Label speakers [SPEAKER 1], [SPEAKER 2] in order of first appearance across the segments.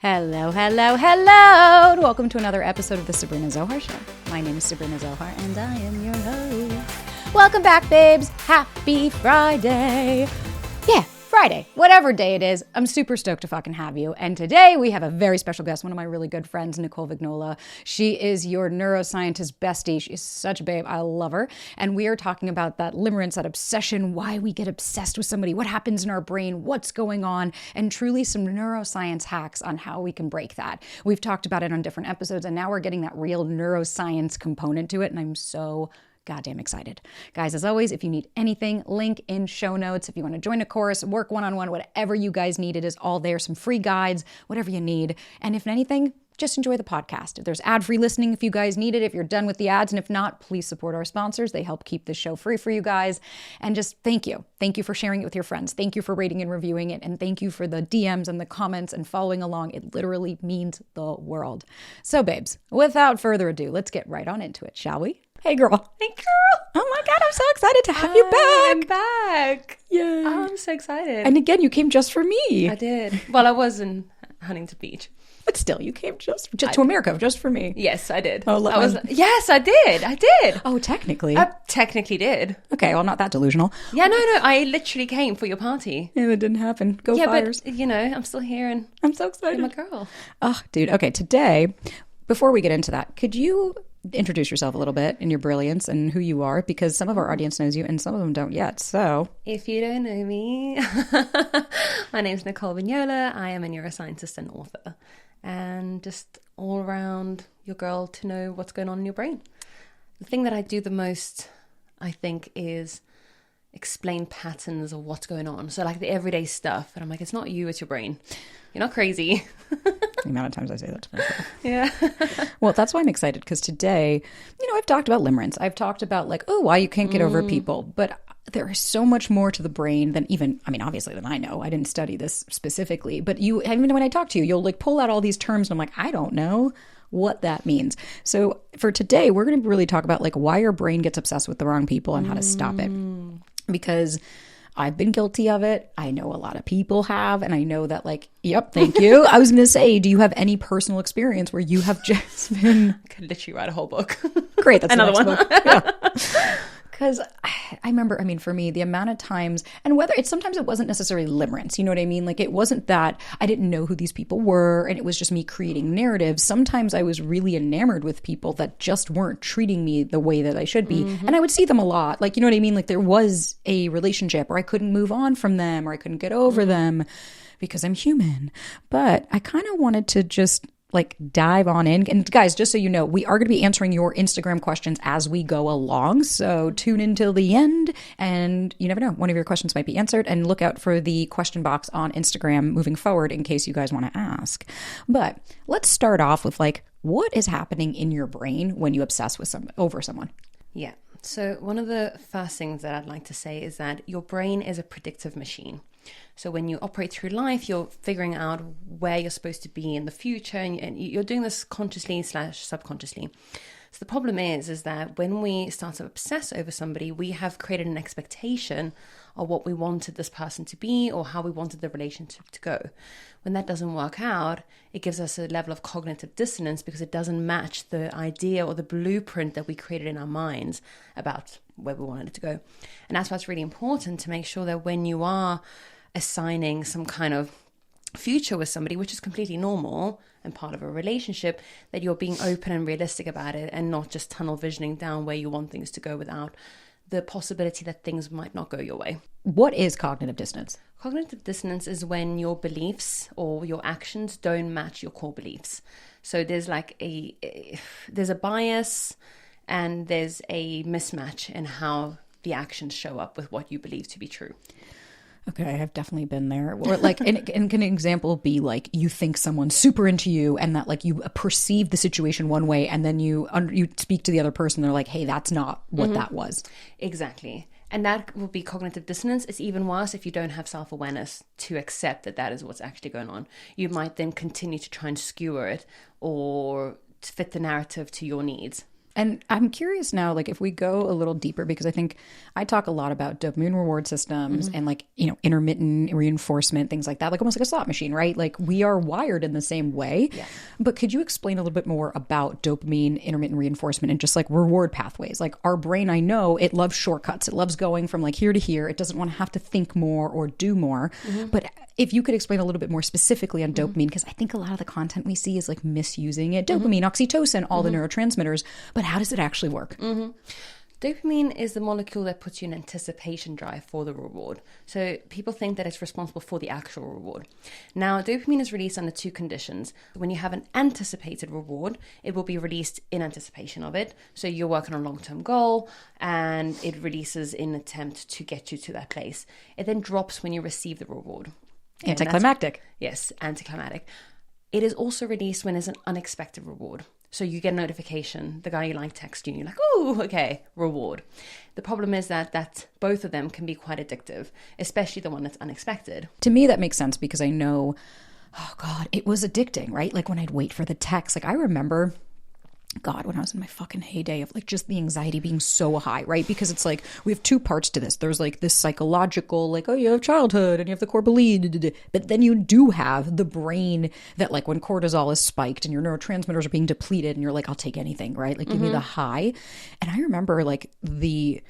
[SPEAKER 1] Hello, hello, hello, and welcome to another episode of the Sabrina Zohar Show. My name is Sabrina Zohar, and I am your host. Welcome back, babes. Happy Friday. Yeah, Friday. Whatever day it is, I'm super stoked to fucking have you. And today we have a very special guest, one of my really good friends, Nicole Vignola. She is your neuroscientist bestie. She's such a babe. I love her. And we are talking about that limerence, that obsession, why we get obsessed with somebody, what happens in our brain, what's going on, and truly some neuroscience hacks on how we can break that. We've talked about it on different episodes, and now we're getting that real neuroscience component to it, and I'm so goddamn excited. Guys, as always, if you need anything, link in show notes. If you want to join a course, work one-on-one, whatever you guys need, it is all there. Some free guides, whatever you need. And if anything, just enjoy the podcast. There's ad-free listening if you guys need it, if you're done with the ads. And if not, please support our sponsors. They help keep this show free for you guys. And just thank you. Thank you for sharing it with your friends. Thank you for rating and reviewing it. And thank you for the DMs and the comments and following along. It literally means the world. So babes, without further ado, let's get right on into it, shall we? Hey girl.
[SPEAKER 2] Hey girl.
[SPEAKER 1] Oh my God, I'm so excited to have you back.
[SPEAKER 2] I'm back.
[SPEAKER 1] Yay.
[SPEAKER 2] I'm so excited.
[SPEAKER 1] And again, you came just for me.
[SPEAKER 2] I did. Well, I was in Huntington Beach.
[SPEAKER 1] But still, you came just to America, just for me.
[SPEAKER 2] Yes, I did.
[SPEAKER 1] Oh,
[SPEAKER 2] yes, I did. I did.
[SPEAKER 1] Oh, technically.
[SPEAKER 2] I technically did.
[SPEAKER 1] Okay, well, not that delusional.
[SPEAKER 2] Yeah, no. I literally came for your party.
[SPEAKER 1] Yeah, that didn't happen. Go Fires.
[SPEAKER 2] But, I'm still here and
[SPEAKER 1] I'm so excited.
[SPEAKER 2] you're my girl.
[SPEAKER 1] Oh, dude. Okay, today, before we get into that, could you introduce yourself a little bit and your brilliance and who you are? Because some of our audience knows you and some of them don't yet. So
[SPEAKER 2] if you don't know me, my name's Nicole Vignola. I am a neuroscientist and author. And just all around your girl to know what's going on in your brain. The thing that I do the most, I think, is explain patterns of what's going on. So like the everyday stuff. And I'm like, it's not you, it's your brain. You're not crazy.
[SPEAKER 1] The amount of times I say that to myself.
[SPEAKER 2] Yeah.
[SPEAKER 1] Well, that's why I'm excited, because today, I've talked about limerence. I've talked about why you can't get over people. But there is so much more to the brain than obviously than I know. I didn't study this specifically. But even when I talk to you, you'll pull out all these terms and I'm like, I don't know what that means. So for today, we're going to really talk about why your brain gets obsessed with the wrong people and how to stop it. Because I've been guilty of it. I know a lot of people have. And I know that yep, thank you. I was going to say, do you have any personal experience where you have just been...
[SPEAKER 2] I could literally write a whole book.
[SPEAKER 1] Great. That's
[SPEAKER 2] another one.
[SPEAKER 1] Book. Yeah. Because I remember, for me, the amount of times, and sometimes it wasn't necessarily limerence, you know what I mean? It wasn't that I didn't know who these people were and it was just me creating narratives. Sometimes I was really enamored with people that just weren't treating me the way that I should be. Mm-hmm. And I would see them a lot. You know what I mean? There was a relationship or I couldn't move on from them or I couldn't get over them because I'm human. But I kind of wanted to just dive on in. And guys, just so you know, we are going to be answering your Instagram questions as we go along. So tune in till the end and you never know, one of your questions might be answered, and look out for the question box on Instagram moving forward in case you guys want to ask. But let's start off with what is happening in your brain when you obsess with over someone?
[SPEAKER 2] Yeah. So one of the first things that I'd like to say is that your brain is a predictive machine. So when you operate through life, you're figuring out where you're supposed to be in the future, and you're doing this consciously/subconsciously. So the problem is that when we start to obsess over somebody, we have created an expectation of what we wanted this person to be or how we wanted the relationship to go. When that doesn't work out, it gives us a level of cognitive dissonance because it doesn't match the idea or the blueprint that we created in our minds about where we wanted it to go. And that's why it's really important to make sure that when you are assigning some kind of future with somebody, which is completely normal and part of a relationship, that you're being open and realistic about it and not just tunnel visioning down where you want things to go without the possibility that things might not go your way.
[SPEAKER 1] What is cognitive dissonance?
[SPEAKER 2] Cognitive dissonance is when your beliefs or your actions don't match your core beliefs. So there's there's a bias and there's a mismatch in how the actions show up with what you believe to be true.
[SPEAKER 1] Okay, I've definitely been there. Or and can an example be you think someone's super into you and that you perceive the situation one way and then you speak to the other person, they're like, hey, that's not what that was.
[SPEAKER 2] Exactly. And that will be cognitive dissonance. It's even worse if you don't have self-awareness to accept that that is what's actually going on. You might then continue to try and skewer it or to fit the narrative to your needs.
[SPEAKER 1] And I'm curious now, like if we go a little deeper, because I think I talk a lot about dopamine reward systems and like, you know, intermittent reinforcement, things like that, like almost like a slot machine, right? Like we are wired in the same way. Yeah. But could you explain a little bit more about dopamine, intermittent reinforcement, and just like reward pathways? Like our brain, I know it loves shortcuts. It loves going from like here to here. It doesn't want to have to think more or do more. But if you could explain a little bit more specifically on dopamine, because I think a lot of the content we see is like misusing it. Dopamine, oxytocin, all the neurotransmitters. But how does it actually work?
[SPEAKER 2] Dopamine is the molecule that puts you in anticipation drive for the reward. So people think that it's responsible for the actual reward. Now, dopamine is released under two conditions. When you have an anticipated reward, it will be released in anticipation of it. So you're working on a long-term goal and it releases in an attempt to get you to that place. It then drops when you receive the reward.
[SPEAKER 1] Anticlimactic.
[SPEAKER 2] Yes, anticlimactic. It is also released when there's an unexpected reward. So you get a notification, the guy you like texts you, and you're like, oh, okay, reward. The problem is that both of them can be quite addictive, especially the one that's unexpected.
[SPEAKER 1] To me, that makes sense because I know, oh God, it was addicting, right? Like when I'd wait for the text, like I remember, God, when I was in my fucking heyday of like just the anxiety being so high, right? Because it's like, we have two parts to this. There's like this psychological, like, oh, you have childhood and you have the core belief, but then you do have the brain that like when cortisol is spiked and your neurotransmitters are being depleted and you're like, I'll take anything, right? Like give me the high. And I remember like the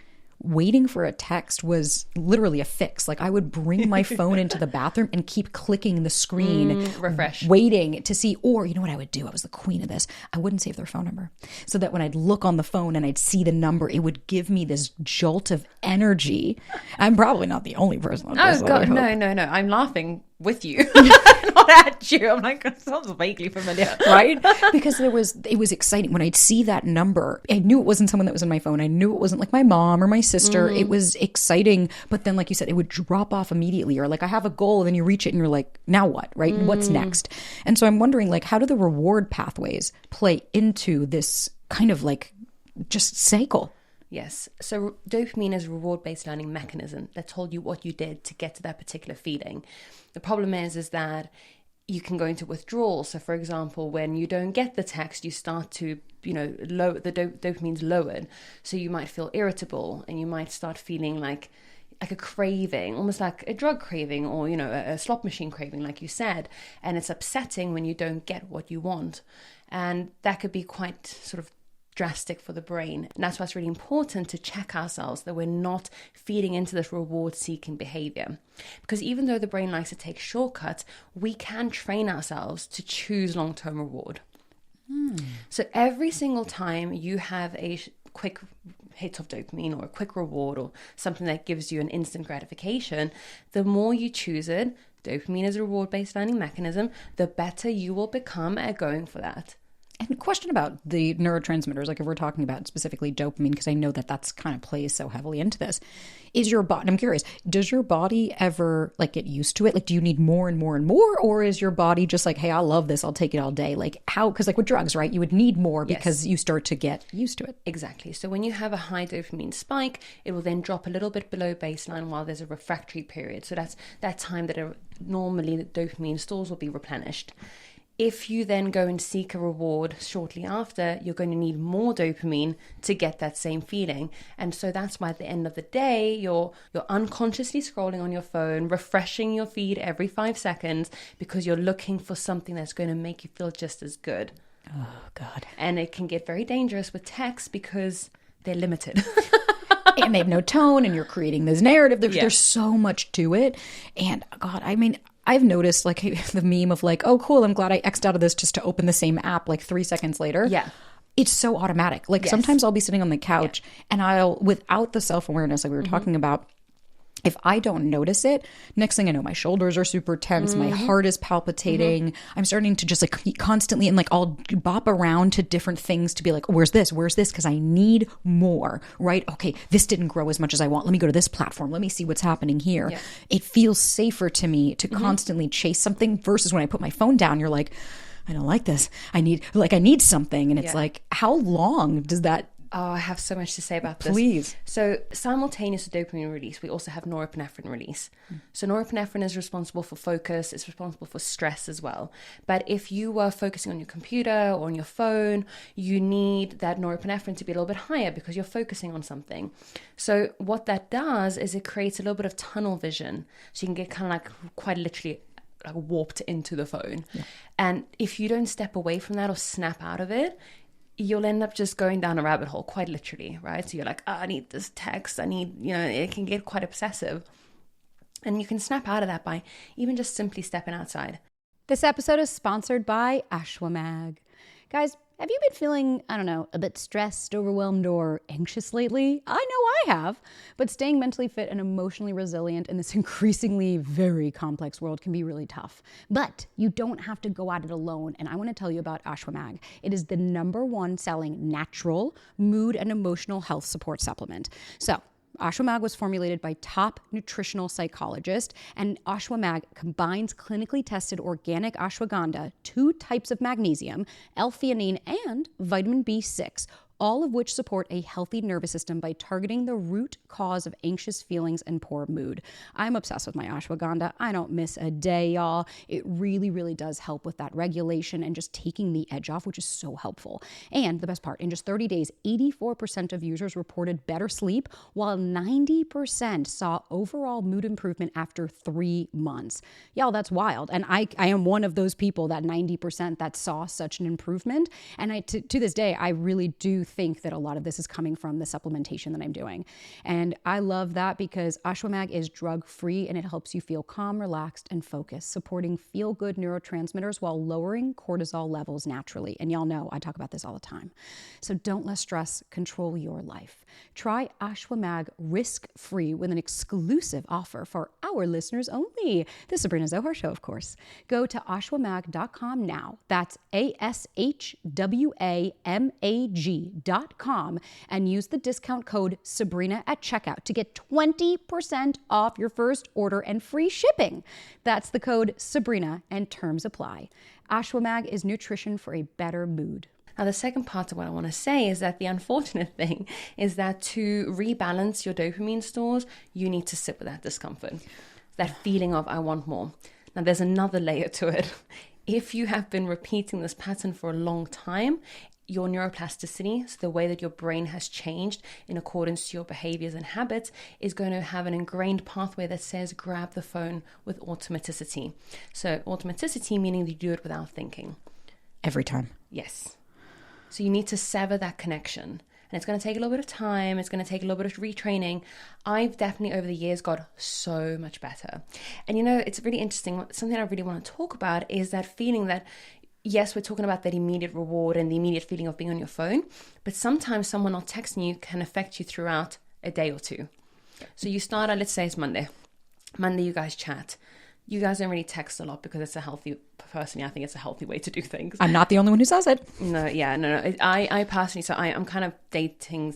[SPEAKER 1] waiting for a text was literally a fix. Like I would bring my phone into the bathroom and keep clicking the screen,
[SPEAKER 2] refresh,
[SPEAKER 1] waiting to see, or you know what I would do? I was the queen of this. I wouldn't save their phone number so that when I'd look on the phone and I'd see the number, it would give me this jolt of energy. I'm probably not the only person on this.
[SPEAKER 2] Oh God, no. I'm laughing with you, not at you. I'm like, that sounds vaguely familiar.
[SPEAKER 1] Right? Because it was exciting. When I'd see that number, I knew it wasn't someone that was in my phone. I knew it wasn't like my mom or my sister. It was exciting. But then, like you said, it would drop off immediately. Or like I have a goal and then you reach it and you're like, now what? Right? What's next? And so I'm wondering, like, how do the reward pathways play into this kind of like just cycle?
[SPEAKER 2] Yes. So dopamine is a reward-based learning mechanism that told you what you did to get to that particular feeling. The problem is that you can go into withdrawal. So for example, when you don't get the text, you start to, the dopamine's lowered. So you might feel irritable and you might start feeling like a craving, almost like a drug craving or, a slot machine craving, like you said. And it's upsetting when you don't get what you want. And that could be quite sort of drastic for the brain. And that's why it's really important to check ourselves that we're not feeding into this reward-seeking behavior. Because even though the brain likes to take shortcuts, we can train ourselves to choose long-term reward. So every single time you have a quick hit of dopamine or a quick reward or something that gives you an instant gratification, the more you choose it, dopamine is a reward-based learning mechanism, the better you will become at going for that.
[SPEAKER 1] And a question about the neurotransmitters, like if we're talking about specifically dopamine, because I know that that's kind of plays so heavily into this, is your body, I'm curious, does your body ever like get used to it? Like, do you need more and more and more? Or is your body just like, hey, I love this, I'll take it all day? Like how, because like with drugs, right, you would need more because you start to get used to it.
[SPEAKER 2] Exactly. So when you have a high dopamine spike, it will then drop a little bit below baseline while there's a refractory period. So that's that time that normally the dopamine stores will be replenished. If you then go and seek a reward shortly after, you're going to need more dopamine to get that same feeling. And so that's why at the end of the day, you're unconsciously scrolling on your phone, refreshing your feed every 5 seconds because you're looking for something that's going to make you feel just as good.
[SPEAKER 1] Oh, God.
[SPEAKER 2] And it can get very dangerous with texts because they're limited.
[SPEAKER 1] And they have no tone and you're creating this narrative. There's so much to it. And God, I mean, I've noticed like the meme of like, oh, cool, I'm glad I X'd out of this just to open the same app like 3 seconds later.
[SPEAKER 2] Yeah.
[SPEAKER 1] It's so automatic. Like sometimes I'll be sitting on the couch and I'll, without the self-awareness like we were talking about, if I don't notice it, next thing I know, my shoulders are super tense. My heart is palpitating. I'm starting to just like constantly, and like I'll bop around to different things to be like, where's this? Where's this? Because I need more, right? Okay, this didn't grow as much as I want. Let me go to this platform. Let me see what's happening here. Yeah. It feels safer to me to constantly chase something versus when I put my phone down, you're like, I don't like this. I need something. And it's like, how long does that
[SPEAKER 2] Oh, I have so much to say about this.
[SPEAKER 1] Please.
[SPEAKER 2] So simultaneous with dopamine release, we also have norepinephrine release. So norepinephrine is responsible for focus. It's responsible for stress as well. But if you were focusing on your computer or on your phone, you need that norepinephrine to be a little bit higher because you're focusing on something. So what that does is it creates a little bit of tunnel vision. So you can get kind of like quite literally like warped into the phone. Yeah. And if you don't step away from that or snap out of it, you'll end up just going down a rabbit hole, quite literally, right? So you're like, I need this text. It can get quite obsessive. And you can snap out of that by even just simply stepping outside.
[SPEAKER 1] This episode is sponsored by Ashwamag. Guys, have you been feeling, a bit stressed, overwhelmed, or anxious lately? I know I have. But staying mentally fit and emotionally resilient in this increasingly very complex world can be really tough. But you don't have to go at it alone. And I want to tell you about Ashwamag. It is the #1 selling natural mood and emotional health support supplement. So, Ashwamag was formulated by top nutritional psychologist, and Ashwamag combines clinically tested organic ashwagandha, 2 types of magnesium, L-theanine, and vitamin B6, all of which support a healthy nervous system by targeting the root cause of anxious feelings and poor mood. I'm obsessed with my ashwagandha. I don't miss a day, y'all. It really, really does help with that regulation and just taking the edge off, which is so helpful. And the best part, in just 30 days, 84% of users reported better sleep, while 90% saw overall mood improvement after 3 months. Y'all, that's wild. And I am one of those people, that 90% that saw such an improvement. And to this day, I really do think that a lot of this is coming from the supplementation that I'm doing. And I love that because Ashwamag is drug-free and it helps you feel calm, relaxed, and focused, supporting feel-good neurotransmitters while lowering cortisol levels naturally. And y'all know I talk about this all the time. So don't let stress control your life. Try Ashwamag risk-free with an exclusive offer for our listeners only. The Sabrina Zohar Show, of course. Go to ashwamag.com now. That's ashwamag.com and use the discount code Sabrina at checkout to get 20% off your first order and free shipping. That's the code Sabrina and terms apply. Ashwamag is nutrition for a better mood.
[SPEAKER 2] Now, the second part of what I want to say is that the unfortunate thing is that to rebalance your dopamine stores, you need to sit with that discomfort, that feeling of I want more. Now, there's another layer to it. If you have been repeating this pattern for a long time, your neuroplasticity, so the way that your brain has changed in accordance to your behaviors and habits, is going to have an ingrained pathway that says grab the phone with automaticity. So automaticity meaning you do it without thinking.
[SPEAKER 1] Every time.
[SPEAKER 2] Yes. So you need to sever that connection. And it's going to take a little bit of time. It's going to take a little bit of retraining. I've definitely over the years got so much better. And it's really interesting. Something I really want to talk about is that feeling that, yes, we're talking about that immediate reward and the immediate feeling of being on your phone, but sometimes someone not texting you can affect you throughout a day or two. So you start out, let's say it's Monday. Monday, you guys chat. You guys don't really text a lot because it's personally, I think it's a healthy way to do things.
[SPEAKER 1] I'm not the only one who says it.
[SPEAKER 2] No. I personally, so I'm kind of texting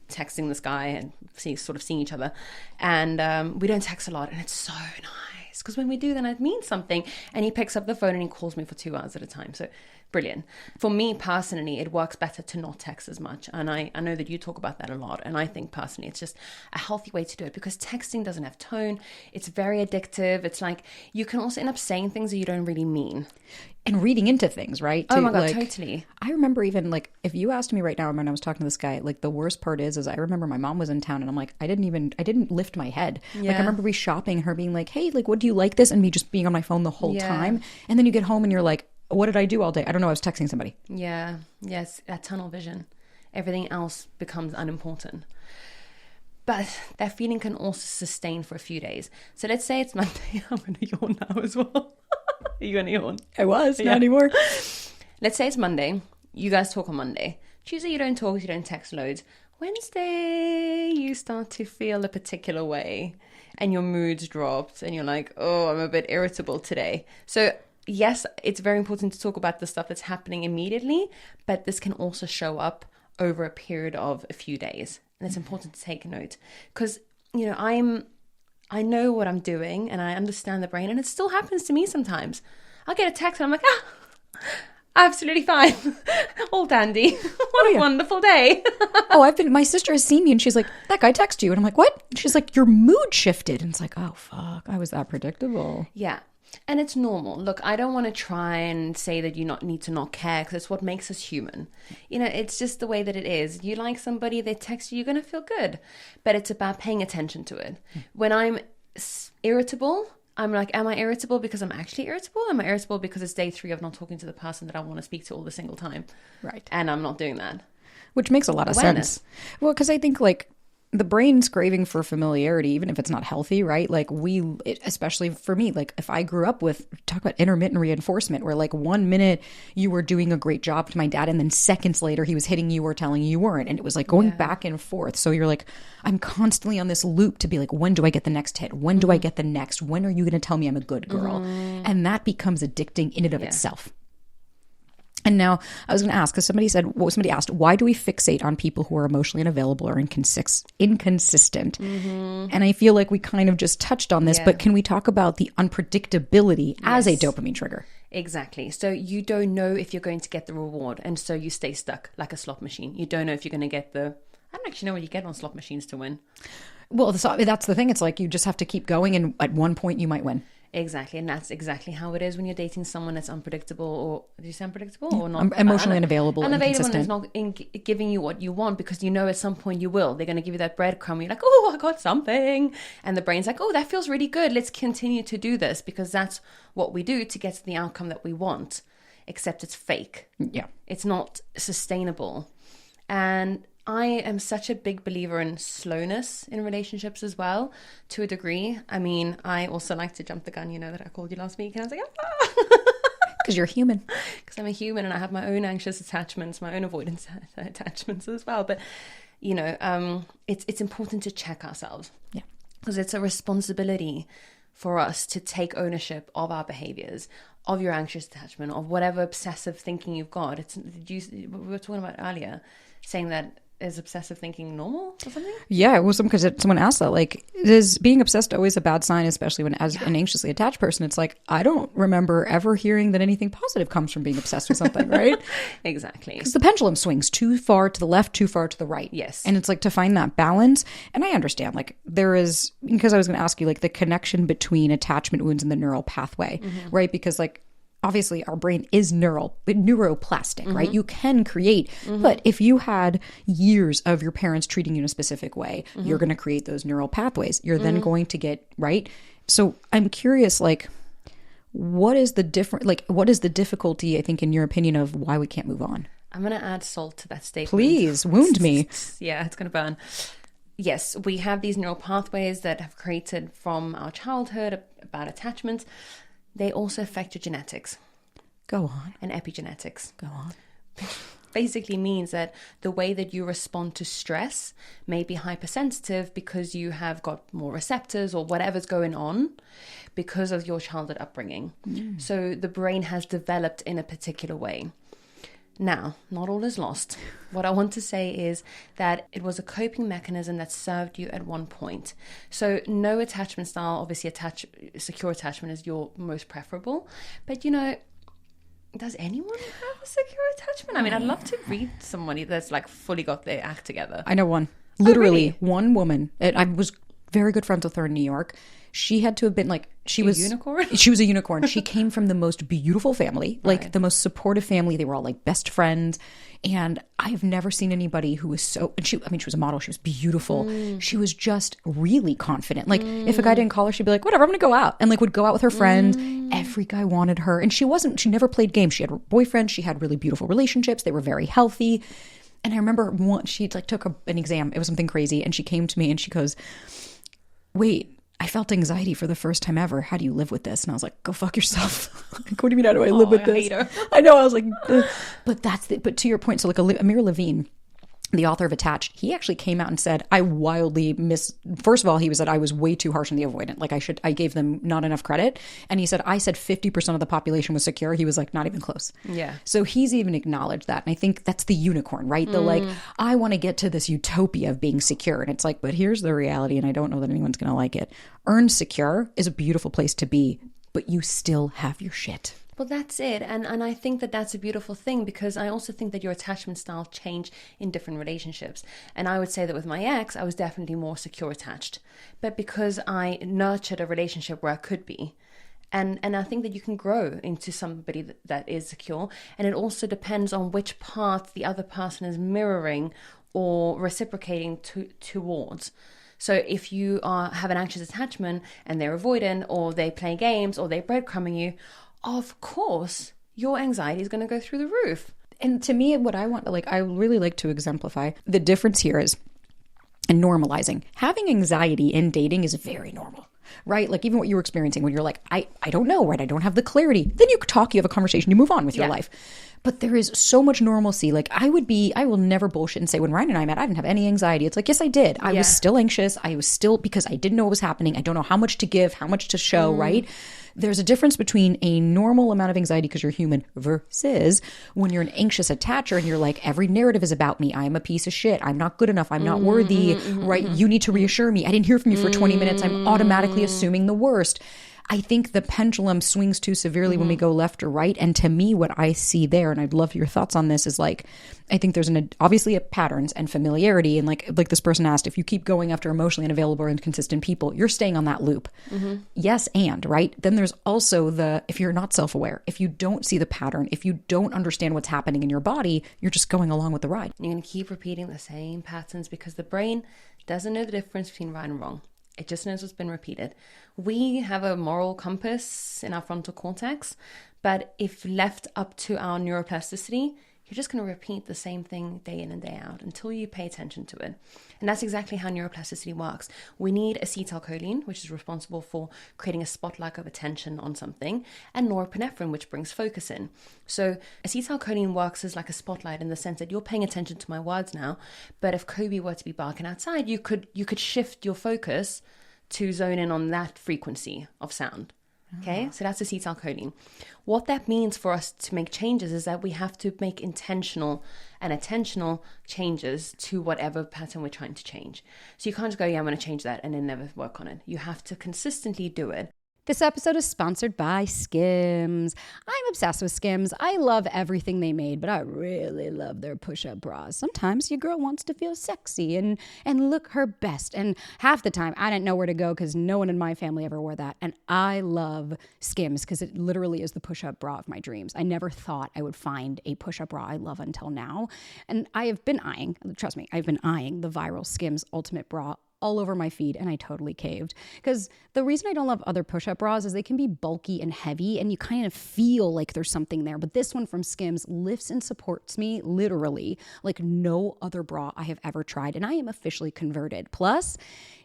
[SPEAKER 2] this guy and sort of seeing each other. And we don't text a lot and it's so nice. Because when we do, then it means something. And he picks up the phone and he calls me for 2 hours at a time. So brilliant. For me personally, it works better to not text as much. And I know that you talk about that a lot. And I think personally, it's just a healthy way to do it because texting doesn't have tone. It's very addictive. It's like you can also end up saying things that you don't really mean.
[SPEAKER 1] And reading into things, right?
[SPEAKER 2] Oh my God, totally.
[SPEAKER 1] I remember even if you asked me right now when I was talking to this guy, the worst part is I remember my mom was in town and I'm like, I didn't lift my head. Yeah. I remember we shopping, her being like, hey, what do you like this? And me just being on my phone the whole time. And then you get home and you're like, what did I do all day? I don't know. I was texting somebody.
[SPEAKER 2] Yeah. Yes. That tunnel vision. Everything else becomes unimportant. But that feeling can also sustain for a few days. So let's say it's Monday. I'm going to yawn now as well. Are you going to yawn?
[SPEAKER 1] I was. Not anymore.
[SPEAKER 2] Let's say it's Monday. You guys talk on Monday. Tuesday, you don't talk. You don't text loads. Wednesday, you start to feel a particular way. And your mood's dropped. And you're like, oh, I'm a bit irritable today. So yes, it's very important to talk about the stuff that's happening immediately. But this can also show up over a period of a few days. And it's important to take note. Because, I know what I'm doing and I understand the brain, and it still happens to me sometimes. I'll get a text and I'm like, absolutely fine. All dandy. What a wonderful day.
[SPEAKER 1] My sister has seen me and she's like, that guy texted you. And I'm like, what? And she's like, your mood shifted. And it's like, oh, fuck, I was that predictable.
[SPEAKER 2] Yeah. And it's normal. Look, I don't want to try and say that you need to not care, because it's what makes us human. You know, it's just the way that it is. You like somebody, they text you, you're going to feel good. But it's about paying attention to it. When I'm irritable, I'm like, am I irritable because I'm actually irritable? Am I irritable because it's day 3 of not talking to the person that I want to speak to all the single time?
[SPEAKER 1] Right.
[SPEAKER 2] And I'm not doing that.
[SPEAKER 1] Which makes a lot of sense. Well, because I think like the brain's craving for familiarity, even if it's not healthy, right? Like especially for me, like if I grew up with, talk about intermittent reinforcement, where like 1 minute you were doing a great job to my dad and then seconds later he was hitting you or telling you weren't. And it was like going back and forth. So you're like, I'm constantly on this loop to be like, when do I get the next hit? When do I get the next? When are you going to tell me I'm a good girl? And that becomes addicting in and of itself. And now I was going to ask, because somebody asked, why do we fixate on people who are emotionally unavailable or inconsistent? And I feel like we kind of just touched on this, but can we talk about the unpredictability as a dopamine trigger?
[SPEAKER 2] Exactly. So you don't know if you're going to get the reward. And so you stay stuck like a slot machine. You don't know if you're going to get I don't actually know what you get on slot machines to win.
[SPEAKER 1] Well, that's the thing. It's like you just have to keep going, and at one point you might win.
[SPEAKER 2] Exactly. And that's exactly how it is when you're dating someone that's unpredictable, or do you say unpredictable or not?
[SPEAKER 1] Emotionally unavailable,
[SPEAKER 2] inconsistent. And is not giving you what you want, because you know at some point you will. They're going to give you that breadcrumb. You're like, oh, I got something. And the brain's like, oh, that feels really good. Let's continue to do this, because that's what we do to get to the outcome that we want. Except it's fake.
[SPEAKER 1] Yeah.
[SPEAKER 2] It's not sustainable. And I am such a big believer in slowness in relationships as well, to a degree. I mean, I also like to jump the gun, you know, that I called you last week. And I was like,
[SPEAKER 1] because you're human.
[SPEAKER 2] Because I'm a human and I have my own anxious attachments, my own avoidance attachments as well. But, you know, it's important to check ourselves. Yeah. Because it's a responsibility for us to take ownership of our behaviors, of your anxious attachment, of whatever obsessive thinking you've got. We were talking about earlier, saying that, is obsessive thinking normal or something?
[SPEAKER 1] Yeah, it was because someone asked that, like, is being obsessed always a bad sign, especially when as an anxiously attached person? It's like, I don't remember ever hearing that anything positive comes from being obsessed with something, right?
[SPEAKER 2] Exactly.
[SPEAKER 1] Because the pendulum swings too far to the left, too far to the right.
[SPEAKER 2] Yes.
[SPEAKER 1] And it's like to find that balance. And I understand, like, there is, because I was going to ask you, like, the connection between attachment wounds and the neural pathway, right? Because, like, obviously our brain is neuroplastic, right? You can create, but if you had years of your parents treating you in a specific way, you're going to create those neural pathways. You're then going to get, right? So I'm curious, like, what is the difficulty, I think, in your opinion, of why we can't move on?
[SPEAKER 2] I'm going to add salt to that statement.
[SPEAKER 1] Please, wound me.
[SPEAKER 2] Yeah, it's going to burn. Yes, we have these neural pathways that have created from our childhood about attachments. They also affect your genetics.
[SPEAKER 1] Go on.
[SPEAKER 2] And epigenetics.
[SPEAKER 1] Go on.
[SPEAKER 2] Basically means that the way that you respond to stress may be hypersensitive because you have got more receptors or whatever's going on because of your childhood upbringing. So the brain has developed in a particular way. Now, not all is lost. What I want to say is that it was a coping mechanism that served you at one point. So no attachment style, obviously secure attachment is your most preferable. But, you know, does anyone have a secure attachment? I mean, I'd love to read somebody that's like fully got their act together.
[SPEAKER 1] I know one. Literally, one woman. I was very good friends with her in New York. She had to have been like, she was a unicorn. She was a unicorn. She came from the most beautiful family, like the most supportive family. They were all like best friends. And I've never seen anybody who was so, she was a model. She was beautiful. She was just really confident. Like if a guy didn't call her, she'd be like, whatever, I'm going to go out. And like would go out with her friends. Every guy wanted her. And she never played games. She had boyfriends. She had really beautiful relationships. They were very healthy. And I remember she like took an exam. It was something crazy. And she came to me and she goes, wait, I felt anxiety for the first time ever. How do you live with this? And I was like, go fuck yourself. Like, what do you mean, how do I live with this? Hate her. I know. I was like, but but to your point. So like Amir Levine, the author of Attached, he actually came out and said, I wildly first of all, he said I was way too harsh on the avoidant. Like I gave them not enough credit. And he said, I said 50% of the population was secure. He was like, not even close. Yeah. So he's even acknowledged that. And I think that's the unicorn, right? The like, I want to get to this utopia of being secure. And it's like, but here's the reality. And I don't know that anyone's going to like it. Earned secure is a beautiful place to be, but you still have your shit.
[SPEAKER 2] Well, that's it. And I think that that's a beautiful thing, because I also think that your attachment style change in different relationships. And I would say that with my ex, I was definitely more secure attached. But because I nurtured a relationship where I could be, and I think that you can grow into somebody that is secure. And it also depends on which part the other person is mirroring or reciprocating towards. So if you have an anxious attachment and they're avoidant, or they play games, or they're breadcrumbing you, of course, your anxiety is going to go through the roof.
[SPEAKER 1] And to me, what I want, I really like to exemplify the difference here is in normalizing. Having anxiety in dating is very normal, right? Like even what you were experiencing when you're like, I don't know, right? I don't have the clarity. Then you talk, you have a conversation, you move on with your life. But there is so much normalcy. Like I will never bullshit and say when Ryan and I met, I didn't have any anxiety. It's like, yes, I did. I was still anxious. I was still, because I didn't know what was happening. I don't know how much to give, how much to show, right? There's a difference between a normal amount of anxiety because you're human versus when you're an anxious attacher and you're like, every narrative is about me. I'm a piece of shit. I'm not good enough. I'm not worthy, right? You need to reassure me. I didn't hear from you for 20 minutes. I'm automatically assuming the worst. I think the pendulum swings too severely when we go left or right. And to me, what I see there, and I'd love your thoughts on this, is like, I think there's obviously a patterns and familiarity. And like this person asked, if you keep going after emotionally unavailable or inconsistent people, you're staying on that loop. Yes. And right. Then there's also if you're not self-aware, if you don't see the pattern, if you don't understand what's happening in your body, you're just going along with the ride.
[SPEAKER 2] You're going to keep repeating the same patterns because the brain doesn't know the difference between right and wrong. It just knows what's been repeated. We have a moral compass in our frontal cortex, but if left up to our neuroplasticity, you're just going to repeat the same thing day in and day out until you pay attention to it. And that's exactly how neuroplasticity works. We need acetylcholine, which is responsible for creating a spotlight of attention on something, and norepinephrine, which brings focus in. So acetylcholine works as like a spotlight in the sense that you're paying attention to my words now, but if Kobe were to be barking outside, you could shift your focus to zone in on that frequency of sound. Okay, so that's acetylcholine. What that means for us to make changes is that we have to make intentional and attentional changes to whatever pattern we're trying to change. So you can't just go, I'm going to change that and then never work on it. You have to consistently do it.
[SPEAKER 1] This episode is sponsored by Skims. I'm obsessed with Skims. I love everything they made, but I really love their push-up bras. Sometimes your girl wants to feel sexy and look her best. And half the time, I didn't know where to go because no one in my family ever wore that. And I love Skims because it literally is the push-up bra of my dreams. I never thought I would find a push-up bra I love until now. And I have been eyeing, trust me, I've been eyeing the viral Skims Ultimate Bra all over my feed, and I totally caved. Because the reason I don't love other push-up bras is they can be bulky and heavy, and you kind of feel like there's something there. But this one from Skims lifts and supports me literally like no other bra I have ever tried, and I am officially converted. Plus,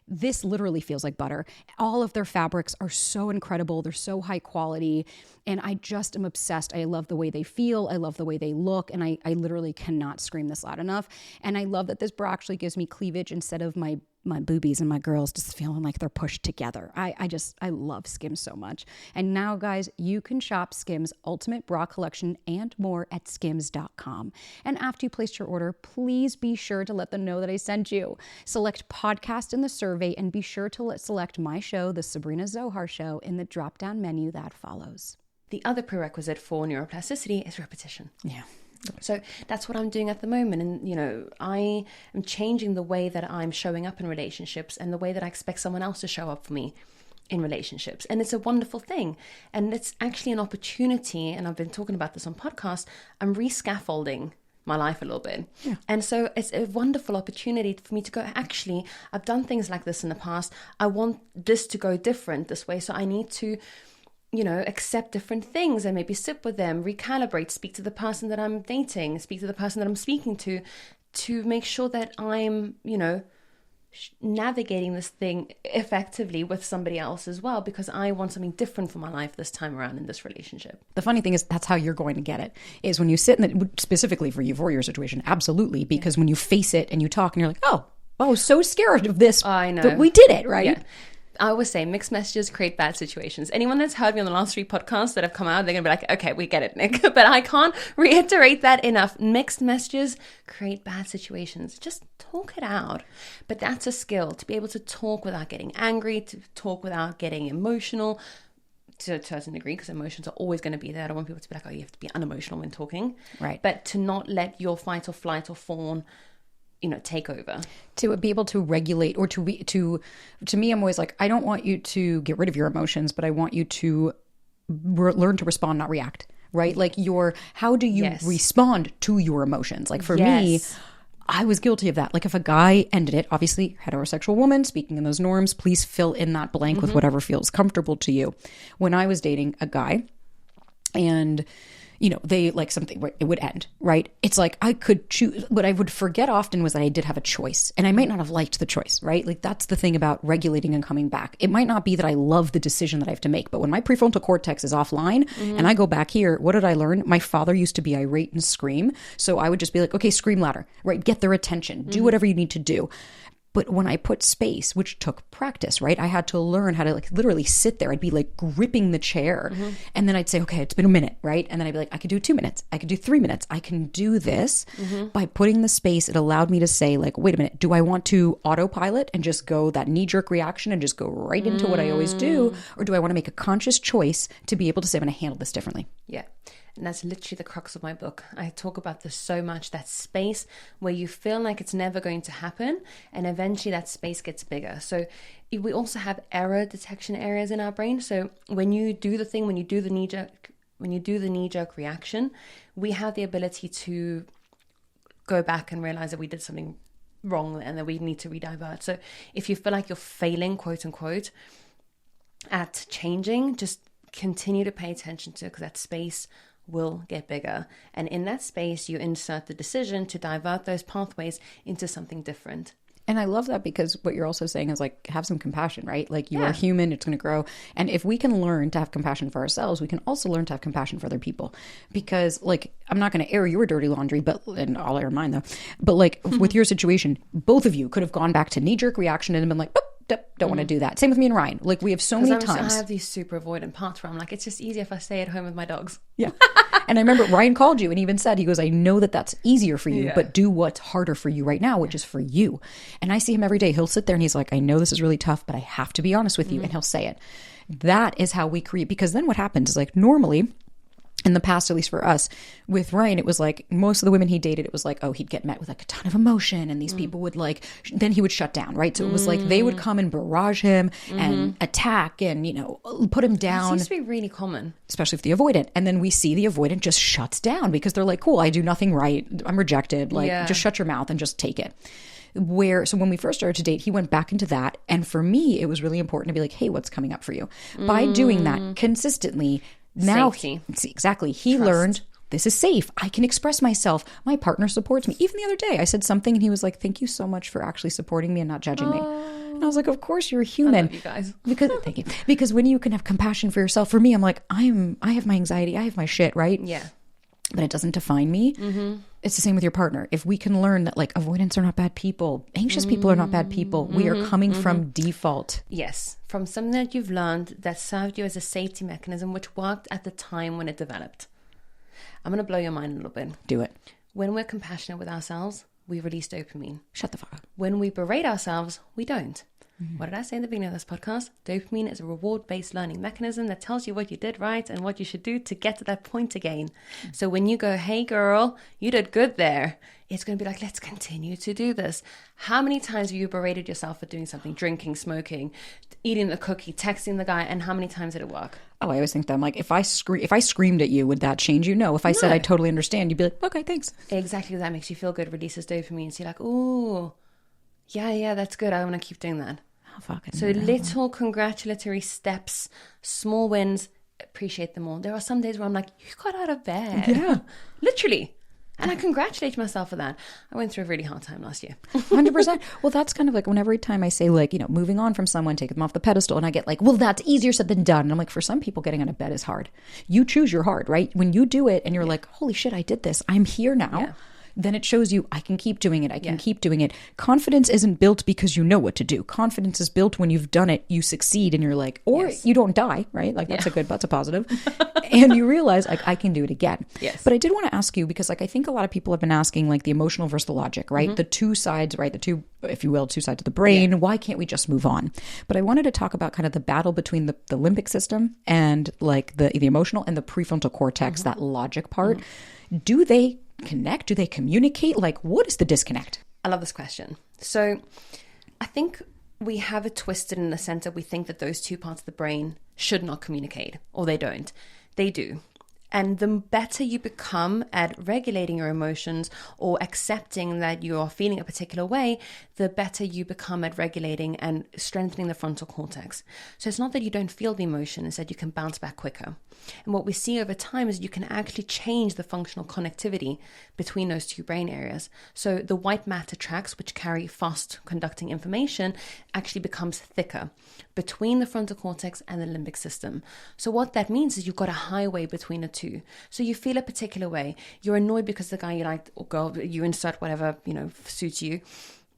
[SPEAKER 1] this literally feels like butter. All of their fabrics are so incredible. They're so high quality, and I just am obsessed. I love the way they feel. I love the way they look, and I literally cannot scream this loud enough. And I love that this bra actually gives me cleavage instead of my boobies and my girls just feeling like they're pushed together. I love Skims so much. And now, guys, you can shop Skims Ultimate Bra Collection and more at skims.com. And after you place your order, please be sure to let them know that I sent you. Select podcast in the survey and be sure to select my show, The Sabrina Zohar Show, in the drop-down menu that follows.
[SPEAKER 2] The other prerequisite for neuroplasticity is repetition.
[SPEAKER 1] Yeah.
[SPEAKER 2] So that's what I'm doing at the moment. And, I am changing the way that I'm showing up in relationships and the way that I expect someone else to show up for me in relationships. And it's a wonderful thing. And it's actually an opportunity. And I've been talking about this on podcasts. I'm rescaffolding my life a little bit. Yeah. And so it's a wonderful opportunity for me to go, actually, I've done things like this in the past. I want this to go different this way. So I need to accept different things and maybe sit with them, recalibrate, speak to the person that I'm dating, speak to the person that I'm speaking to make sure that I'm, navigating this thing effectively with somebody else as well, because I want something different for my life this time around in this relationship.
[SPEAKER 1] The funny thing is that's how you're going to get it, is when you sit in it, specifically for your situation, absolutely, because when you face it and you talk and you're like, oh, so scared of this,
[SPEAKER 2] I know,
[SPEAKER 1] but we did it, right?
[SPEAKER 2] Yeah. I always say mixed messages create bad situations. Anyone that's heard me on the last 3 podcasts that have come out, they're going to be like, okay, we get it, Nick. But I can't reiterate that enough. Mixed messages create bad situations. Just talk it out. But that's a skill, to be able to talk without getting angry, to talk without getting emotional, to a certain degree, because emotions are always going to be there. I don't want people to be like, oh, you have to be unemotional when talking.
[SPEAKER 1] Right.
[SPEAKER 2] But to not let your fight or flight or fawn, take over.
[SPEAKER 1] To be able to regulate, or to me, I'm always like, I don't want you to get rid of your emotions, but I want you to learn to respond, not react. Right? Like how do you respond to your emotions? Like for me, I was guilty of that. Like if a guy ended it, obviously heterosexual woman speaking in those norms, please fill in that blank with whatever feels comfortable to you. When I was dating a guy and, they like something, it would end, right? It's like I could choose. What I would forget often was that I did have a choice, and I might not have liked the choice, right? Like that's the thing about regulating and coming back. It might not be that I love the decision that I have to make, but when my prefrontal cortex is offline and I go back here, what did I learn? My father used to be irate and scream. So I would just be like, okay, scream louder, right? Get their attention, do whatever you need to do. But when I put space, which took practice, right? I had to learn how to like literally sit there. I'd be like gripping the chair. And then I'd say, okay, it's been a minute, right? And then I'd be like, I could do 2 minutes. I could do 3 minutes. I can do this. By putting the space, it allowed me to say like, wait a minute, do I want to autopilot and just go that knee-jerk reaction and just go right into what I always do? Or do I want to make a conscious choice to be able to say, I'm going to handle this differently?
[SPEAKER 2] Yeah. And that's literally the crux of my book. I talk about this so much, that space where you feel like it's never going to happen, and eventually that space gets bigger. So we also have error detection areas in our brain. So when you do the thing, when you do the knee-jerk reaction, we have the ability to go back and realize that we did something wrong and that we need to redivert. So if you feel like you're failing, quote unquote, at changing, just continue to pay attention to it, because that space will get bigger. And in that space, you insert the decision to divert those pathways into something different.
[SPEAKER 1] And I love that, because what you're also saying is like, have some compassion, right? Like you are human, it's going to grow. And if we can learn to have compassion for ourselves, we can also learn to have compassion for other people. Because like, I'm not going to air your dirty laundry, and I'll air mine though. But like with your situation, both of you could have gone back to knee-jerk reaction and been like, don't want to do that. Same with me and Ryan. Like we have so many times.
[SPEAKER 2] I have these super avoidant parts where I'm like, it's just easier if I stay at home with my dogs.
[SPEAKER 1] Yeah. And I remember Ryan called you and even said, he goes, I know that that's easier for you, but do what's harder for you right now, which is for you. And I see him every day. He'll sit there and he's like, I know this is really tough, but I have to be honest with you. And he'll say it. That is how we create, because then what happens is like normally, in the past, at least for us, with Ryan, it was like most of the women he dated, it was like, oh, he'd get met with like a ton of emotion, and these people would like, then he would shut down, right? So it was like they would come and barrage him and attack and, put him down.
[SPEAKER 2] It seems to be really common.
[SPEAKER 1] Especially for the avoidant. And then we see the avoidant just shuts down because they're like, cool, I do nothing right. I'm rejected. Like, just shut your mouth and just take it. So when we first started to date, he went back into that. And for me, it was really important to be like, hey, what's coming up for you? By doing that consistently, now, exactly. He learned this is safe. I can express myself. My partner supports me. Even the other day, I said something and he was like, thank you so much for actually supporting me and not judging me. And I was like, of course, you're a human.
[SPEAKER 2] I love you guys.
[SPEAKER 1] Thank you. Because when you can have compassion for yourself, for me, I'm like, I have my anxiety. I have my shit, right?
[SPEAKER 2] Yeah.
[SPEAKER 1] But it doesn't define me. It's the same with your partner. If we can learn that like avoidants are not bad people, anxious people are not bad people. We are coming from default.
[SPEAKER 2] Yes. From something that you've learned that served you as a safety mechanism, which worked at the time when it developed. I'm going to blow your mind a little bit.
[SPEAKER 1] Do it.
[SPEAKER 2] When we're compassionate with ourselves, we release dopamine.
[SPEAKER 1] Shut the fuck up.
[SPEAKER 2] When we berate ourselves, we don't. What did I say in the beginning of this podcast? Dopamine is a reward-based learning mechanism that tells you what you did right and what you should do to get to that point again. So when you go, hey girl, you did good there, it's going to be like, let's continue to do this. How many times have you berated yourself for doing something, drinking, smoking, eating the cookie, texting the guy, and how many times did it work?
[SPEAKER 1] Oh, I always think that I'm like, if I screamed at you, would that change you? No. If I said I totally understand, you'd be like, okay, thanks.
[SPEAKER 2] Exactly. That makes you feel good, releases dopamine. So you're like, ooh, yeah, that's good. I want to keep doing that. So little congratulatory steps, small wins, appreciate them all. There are some days where I'm like, you got out of bed.
[SPEAKER 1] Yeah.
[SPEAKER 2] Literally. And I congratulate myself for that. I went through a really hard time last year.
[SPEAKER 1] 100%. Well, that's kind of like when every time I say like, moving on from someone, taking them off the pedestal, and I get like, well, that's easier said than done. And I'm like, for some people, getting out of bed is hard. You choose your hard, right? When you do it and you're like, holy shit, I did this. I'm here now. Yeah. then it shows you, I can keep doing it. I can
[SPEAKER 2] Yeah.
[SPEAKER 1] keep doing it. Confidence isn't built because you know what to do. Confidence is built when you've done it, you succeed, and you're like, or
[SPEAKER 2] Yes.
[SPEAKER 1] you don't die, right? Like that's a positive. And you realize like, I can do it again.
[SPEAKER 2] Yes.
[SPEAKER 1] But I did want to ask you, because like, I think a lot of people have been asking like the emotional versus the logic, right? The two sides, right? The two, if you will, two sides of the brain. Why can't we just move on? But I wanted to talk about kind of the battle between the limbic system and like the emotional and the prefrontal cortex, that logic part. Do they connect? Do they communicate? Like, what is the disconnect?
[SPEAKER 2] I love this question. So I think we have it twisted in the sense that we think that those two parts of the brain should not communicate, or they don't. They do. And the better you become at regulating your emotions or accepting that you are feeling a particular way, the better you become at regulating and strengthening the frontal cortex. So it's not that you don't feel the emotion, it's that you can bounce back quicker. And what we see over time is you can actually change the functional connectivity between those two brain areas. So the white matter tracks, which carry fast conducting information, actually becomes thicker between the frontal cortex and the limbic system. So what that means is you've got a highway between the two. So you feel a particular way. You're annoyed because the guy you like, or girl, you insert whatever, suits you,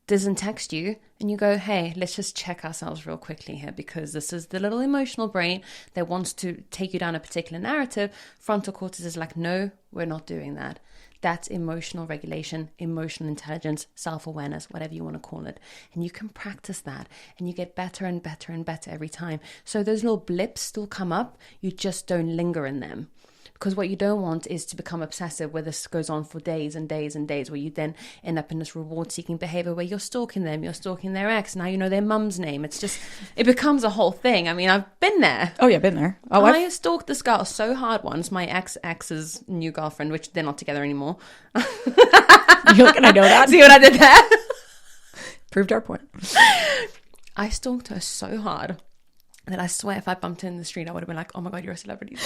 [SPEAKER 2] doesn't text you, and you go, hey, let's just check ourselves real quickly here, because this is the little emotional brain that wants to take you down a particular narrative. Frontal cortex is like, no, we're not doing that. That's emotional regulation, emotional intelligence, self-awareness, whatever you want to call it. And you can practice that, and you get better and better and better every time. So those little blips still come up, you just don't linger in them. Because what you don't want is to become obsessive, where this goes on for days and days and days, where you then end up in this reward-seeking behavior where you're stalking them, you're stalking their ex, now you know their mum's name. It's just, it becomes a whole thing. I mean, I've been there.
[SPEAKER 1] Oh yeah, been there. Oh,
[SPEAKER 2] I stalked this girl so hard once, my ex's new girlfriend, which they're not together anymore.
[SPEAKER 1] You're like, and I know that.
[SPEAKER 2] See what I did there?
[SPEAKER 1] Proved our point.
[SPEAKER 2] I stalked her so hard that I swear if I bumped her in the street, I would have been like, oh my God, you're a celebrity.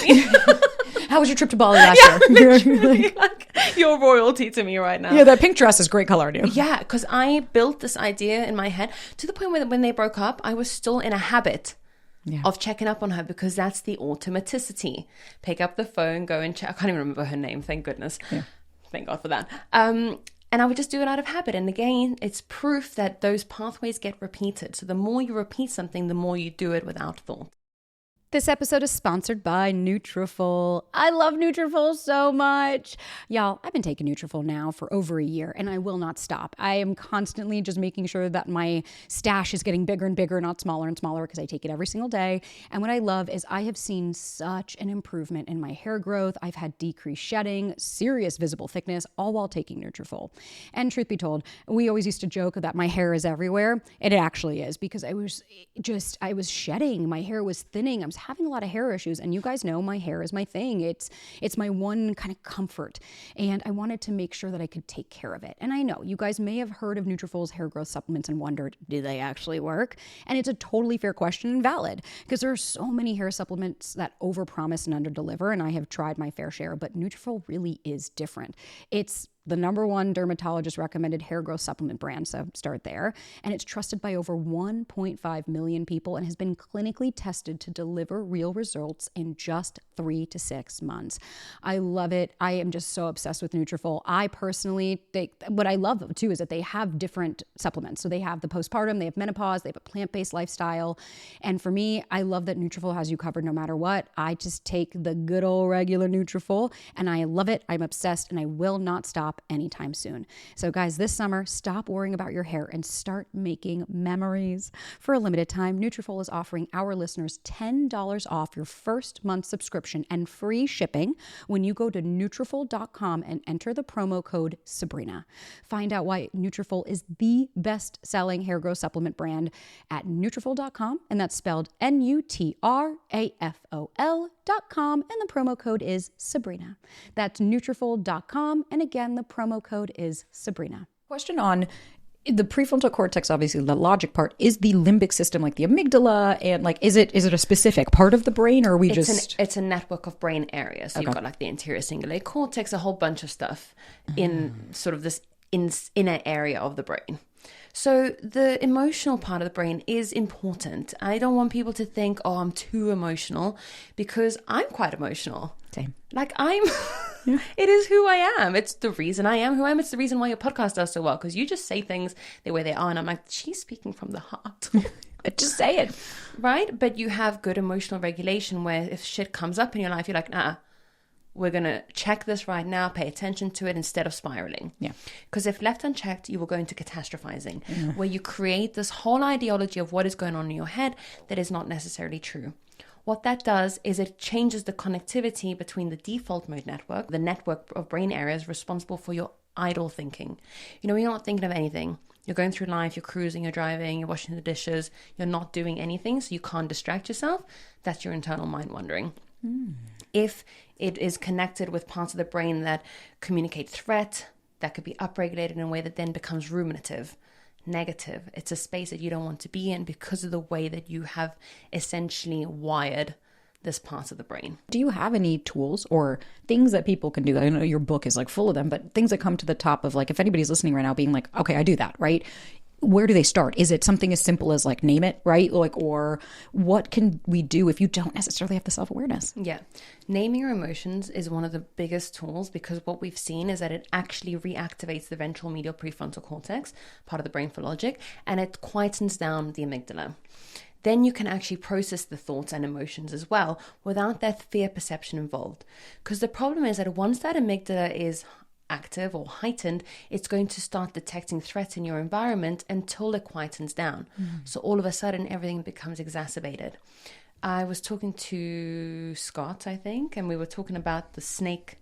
[SPEAKER 1] How was your trip to Bali last year?
[SPEAKER 2] Literally, like, you're royalty to me right now.
[SPEAKER 1] Yeah, that pink dress is great color on you.
[SPEAKER 2] Yeah, because I built this idea in my head to the point where when they broke up, I was still in a habit of checking up on her, because that's the automaticity. Pick up the phone, go and check. I can't even remember her name, thank goodness. Yeah. Thank God for that. And I would just do it out of habit. And again, it's proof that those pathways get repeated. So the more you repeat something, the more you do it without thought.
[SPEAKER 1] This episode is sponsored by Nutrafol. I love Nutrafol so much. Y'all, I've been taking Nutrafol now for over a year, and I will not stop. I am constantly just making sure that my stash is getting bigger and bigger, not smaller and smaller, because I take it every single day. And what I love is I have seen such an improvement in my hair growth. I've had decreased shedding, serious visible thickness, all while taking Nutrafol. And truth be told, we always used to joke that my hair is everywhere. It actually is, because I was shedding. My hair was thinning. I was having a lot of hair issues, and you guys know my hair is my thing. It's my one kind of comfort, and I wanted to make sure that I could take care of it. And I know you guys may have heard of Nutrafol's hair growth supplements and wondered, do they actually work? And it's a totally fair question and valid, because there are so many hair supplements that overpromise and underdeliver, and I have tried my fair share, but Nutrafol really is different. It's the #1 dermatologist recommended hair growth supplement brand, so start there. And it's trusted by over 1.5 million people and has been clinically tested to deliver real results in just 3 to 6 months. I love it. I am just so obsessed with Nutrafol. I personally think what I love too is that they have different supplements. So they have the postpartum, they have menopause, they have a plant-based lifestyle. And for me, I love that Nutrafol has you covered no matter what. I just take the good old regular Nutrafol and I love it. I'm obsessed, and I will not stop anytime soon. So guys, this summer, stop worrying about your hair and start making memories. For a limited time, Nutrafol is offering our listeners $10 off your first month subscription and free shipping when you go to Nutrafol.com and enter the promo code Sabrina. Find out why Nutrafol is the best-selling hair growth supplement brand at Nutrafol.com, and that's spelled Nutrafol.com, and the promo code is Sabrina. That's Nutrafol.com, and again, the promo code is Sabrina. Question on the prefrontal cortex, obviously the logic part, is the limbic system like the amygdala, and like is it a specific part of the brain, or are we
[SPEAKER 2] it's a network of brain areas. So you've got like the anterior cingulate cortex, a whole bunch of stuff in sort of this inner area of the brain. So the emotional part of the brain is important. I don't want people to think, oh, I'm too emotional, because I'm quite emotional.
[SPEAKER 1] Same.
[SPEAKER 2] Like I'm It is who I am. It's the reason I am who I am. It's the reason why your podcast does so well, because you just say things the way they are. And I'm like, she's speaking from the heart.
[SPEAKER 1] Just say it.
[SPEAKER 2] Right? But you have good emotional regulation where if shit comes up in your life, you're like, nah, we're going to check this right now, pay attention to it instead of spiraling.
[SPEAKER 1] Yeah.
[SPEAKER 2] Because if left unchecked, you will go into catastrophizing, where you create this whole ideology of what is going on in your head that is not necessarily true. What that does is it changes the connectivity between the default mode network, the network of brain areas responsible for your idle thinking. You know, when you're not thinking of anything, you're going through life, you're cruising, you're driving, you're washing the dishes, you're not doing anything, so you can't distract yourself. That's your internal mind wandering. If it is connected with parts of the brain that communicate threat, that could be upregulated in a way that then becomes ruminative, negative. It's a space that you don't want to be in because of the way that you have essentially wired this part of the brain.
[SPEAKER 1] Do you have any tools or things that people can do? I know your book is like full of them, but things that come to the top of like, if anybody's listening right now being like, okay, I do that, right? Where do they start? Is it something as simple as like name it, right? Like, or what can we do if you don't necessarily have the self-awareness?
[SPEAKER 2] Yeah. Naming your emotions is one of the biggest tools, because what we've seen is that it actually reactivates the ventral medial prefrontal cortex, part of the brain for logic, and it quietens down the amygdala. Then you can actually process the thoughts and emotions as well without that fear perception involved. Because the problem is that once that amygdala is active or heightened, it's going to start detecting threats in your environment until it quietens down. So all of a sudden, everything becomes exacerbated. I was talking to Scott, I think, and we were talking about the snake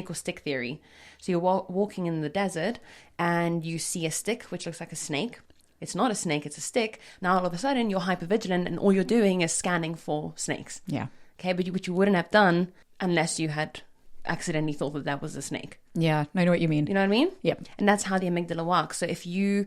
[SPEAKER 2] or stick theory. So you're walking in the desert and you see a stick, which looks like a snake. It's not a snake, it's a stick. Now all of a sudden you're hypervigilant and all you're doing is scanning for snakes.
[SPEAKER 1] Yeah.
[SPEAKER 2] Okay, but which you wouldn't have done unless you had accidentally thought that that was a snake.
[SPEAKER 1] Yeah, I know what you mean.
[SPEAKER 2] You know what I mean?
[SPEAKER 1] Yeah.
[SPEAKER 2] And that's how the amygdala works. So if you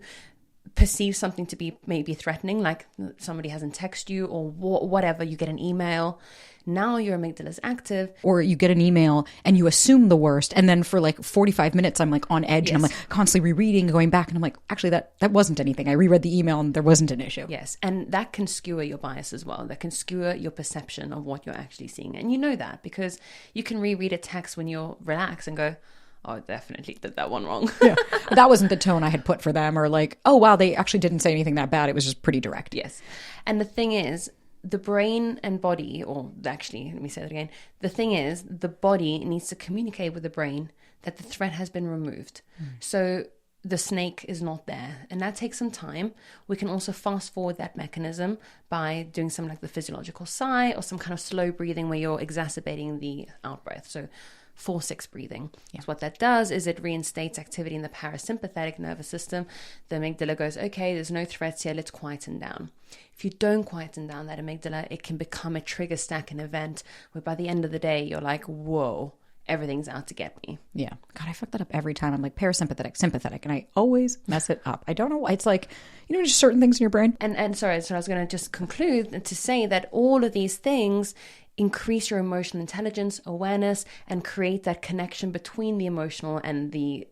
[SPEAKER 2] perceive something to be maybe threatening, like somebody hasn't texted you or whatever, you get an email, now your amygdala is active.
[SPEAKER 1] Or you get an email and you assume the worst, and then for like 45 minutes I'm like on edge, and I'm like constantly rereading, going back, and I'm like, actually that wasn't anything. I reread the email and there wasn't an issue.
[SPEAKER 2] Yes, and that can skewer your bias as well. That can skewer your perception of what you're actually seeing. And you know that because you can reread a text when you're relaxed and go, oh, I definitely did that one wrong.
[SPEAKER 1] Yeah. That wasn't the tone I had put for them, or like, oh, wow, they actually didn't say anything that bad. It was just pretty direct.
[SPEAKER 2] Yes. And the thing is, the brain and body, or actually, let me say that again. The thing is, the body needs to communicate with the brain that the threat has been removed. So the snake is not there. And that takes some time. We can also fast forward that mechanism by doing something like the physiological sigh or some kind of slow breathing where you're exacerbating the out breath. So 4-6 breathing. So what that does is it reinstates activity in the parasympathetic nervous system. The amygdala goes, okay, there's no threats here, let's quieten down. If you don't quieten down that amygdala, it can become a trigger stack, an event where by the end of the day, you're like, whoa, everything's out to get me.
[SPEAKER 1] Yeah. God, I fuck that up every time. I'm like parasympathetic, sympathetic, and I always mess it up. I don't know why. It's like, you know, just certain things in your brain.
[SPEAKER 2] And sorry, so I was going to just conclude to say that all of these things increase your emotional intelligence, awareness, and create that connection between the emotional and the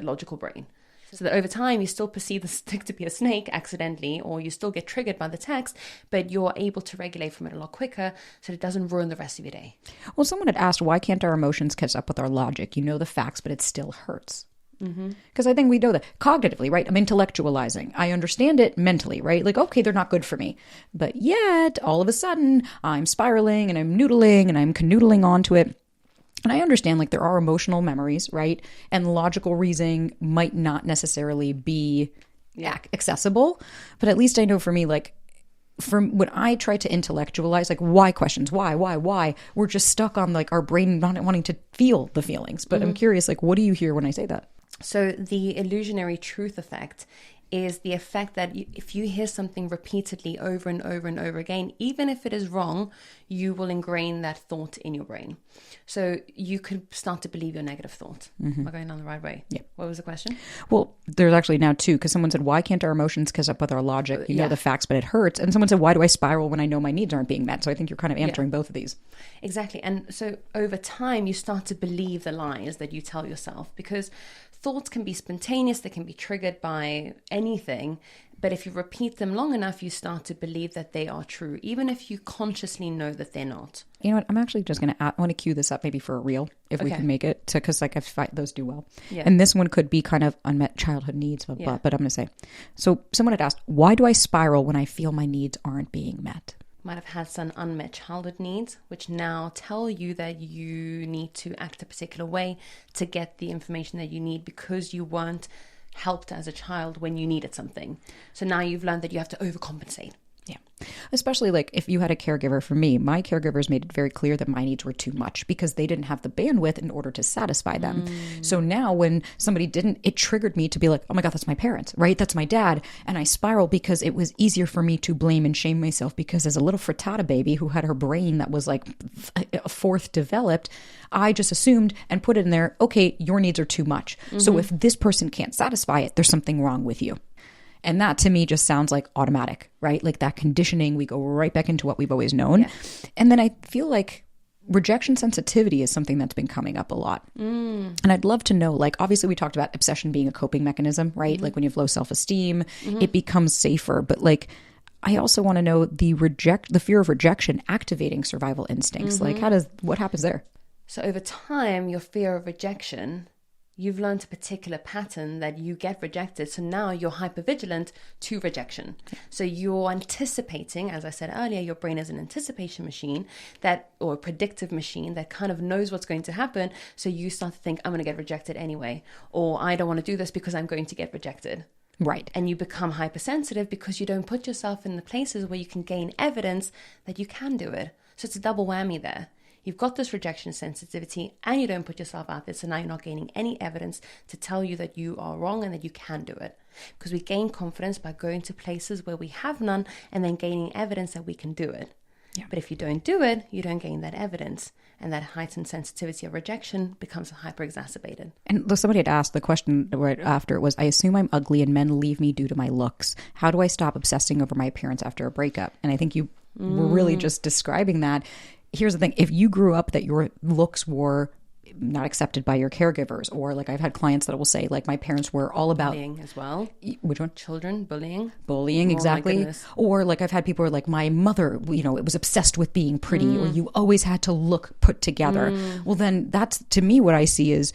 [SPEAKER 2] logical brain. So that over time, you still perceive the stick to be a snake accidentally, or you still get triggered by the text, but you're able to regulate from it a lot quicker so that it doesn't ruin the rest of your day.
[SPEAKER 1] Well, someone had asked, why can't our emotions catch up with our logic? You know the facts, but it still hurts. Because I think we know that cognitively, right? I'm intellectualizing. I understand it mentally, right? Like, okay, they're not good for me. But yet, all of a sudden, I'm spiraling and I'm noodling and I'm canoodling onto it. And I understand, like, there are emotional memories, right? And logical reasoning might not necessarily be accessible. But at least I know for me, like, from when I try to intellectualize, like, why questions, why, we're just stuck on, like, our brain not wanting to feel the feelings. But I'm curious, like, what do you hear when I say that?
[SPEAKER 2] So the illusionary truth effect is the effect that if you hear something repeatedly over and over and over again, even if it is wrong, you will ingrain that thought in your brain. So you could start to believe your negative thought. Am I going down the right way?
[SPEAKER 1] Yeah.
[SPEAKER 2] What was the question?
[SPEAKER 1] Well, there's actually now two, because someone said, why can't our emotions catch up with our logic? You know the facts, but it hurts. And someone said, why do I spiral when I know my needs aren't being met? So I think you're kind of answering both of these.
[SPEAKER 2] Exactly. And so over time, you start to believe the lies that you tell yourself, because thoughts can be spontaneous, they can be triggered by anything, But if you repeat them long enough, you start to believe that they are true, even if you consciously know that they're not.
[SPEAKER 1] You know what? I'm actually just going to, I want to cue this up maybe for a reel, if we can make it, because like I find those do well.
[SPEAKER 2] Yeah.
[SPEAKER 1] And this one could be kind of unmet childhood needs, but I'm going to say, so someone had asked, why do I spiral when I feel my needs aren't being met?
[SPEAKER 2] Might have had some unmet childhood needs, which now tell you that you need to act a particular way to get the information that you need because you weren't helped as a child when you needed something. So now you've learned that you have to overcompensate.
[SPEAKER 1] Yeah. Especially like if you had a caregiver. For me, my caregivers made it very clear that my needs were too much because they didn't have the bandwidth in order to satisfy them. So now when somebody didn't, it triggered me to be like, oh my God, that's my parents, right? That's my dad. And I spiral because it was easier for me to blame and shame myself because as a little frittata baby who had her brain that was like a fourth developed, I just assumed and put it in there, okay, your needs are too much. So if this person can't satisfy it, there's something wrong with you. And that to me just sounds like automatic, right? Like that conditioning, we go right back into what we've always known. Yeah. And then I feel like rejection sensitivity is something that's been coming up a lot. And I'd love to know, like, obviously we talked about obsession being a coping mechanism, right? Like when you have low self-esteem, it becomes safer. But like, I also want to know the fear of rejection activating survival instincts. Like what happens there?
[SPEAKER 2] So over time, your fear of rejection, you've learned a particular pattern that you get rejected. So now you're hypervigilant to rejection. So you're anticipating, as I said earlier, your brain is an anticipation machine or a predictive machine that kind of knows what's going to happen. So you start to think, I'm going to get rejected anyway, or I don't want to do this because I'm going to get rejected.
[SPEAKER 1] Right.
[SPEAKER 2] And you become hypersensitive because you don't put yourself in the places where you can gain evidence that you can do it. So it's a double whammy there. You've got this rejection sensitivity and you don't put yourself out there. So now you're not gaining any evidence to tell you that you are wrong and that you can do it. Because we gain confidence by going to places where we have none and then gaining evidence that we can do it. Yeah. But if you don't do it, you don't gain that evidence. And that heightened sensitivity of rejection becomes hyper exacerbated.
[SPEAKER 1] And somebody had asked the question right after it was, I assume I'm ugly and men leave me due to my looks. How do I stop obsessing over my appearance after a breakup? And I think you were really just describing that. Here's the thing. If you grew up that your looks were not accepted by your caregivers, or like I've had clients that will say like my parents were all about
[SPEAKER 2] bullying as well.
[SPEAKER 1] Which one?
[SPEAKER 2] Children, bullying,
[SPEAKER 1] exactly. Or like I've had people who are like my mother, it was obsessed with being pretty, or you always had to look put together. Well, then that's to me what I see is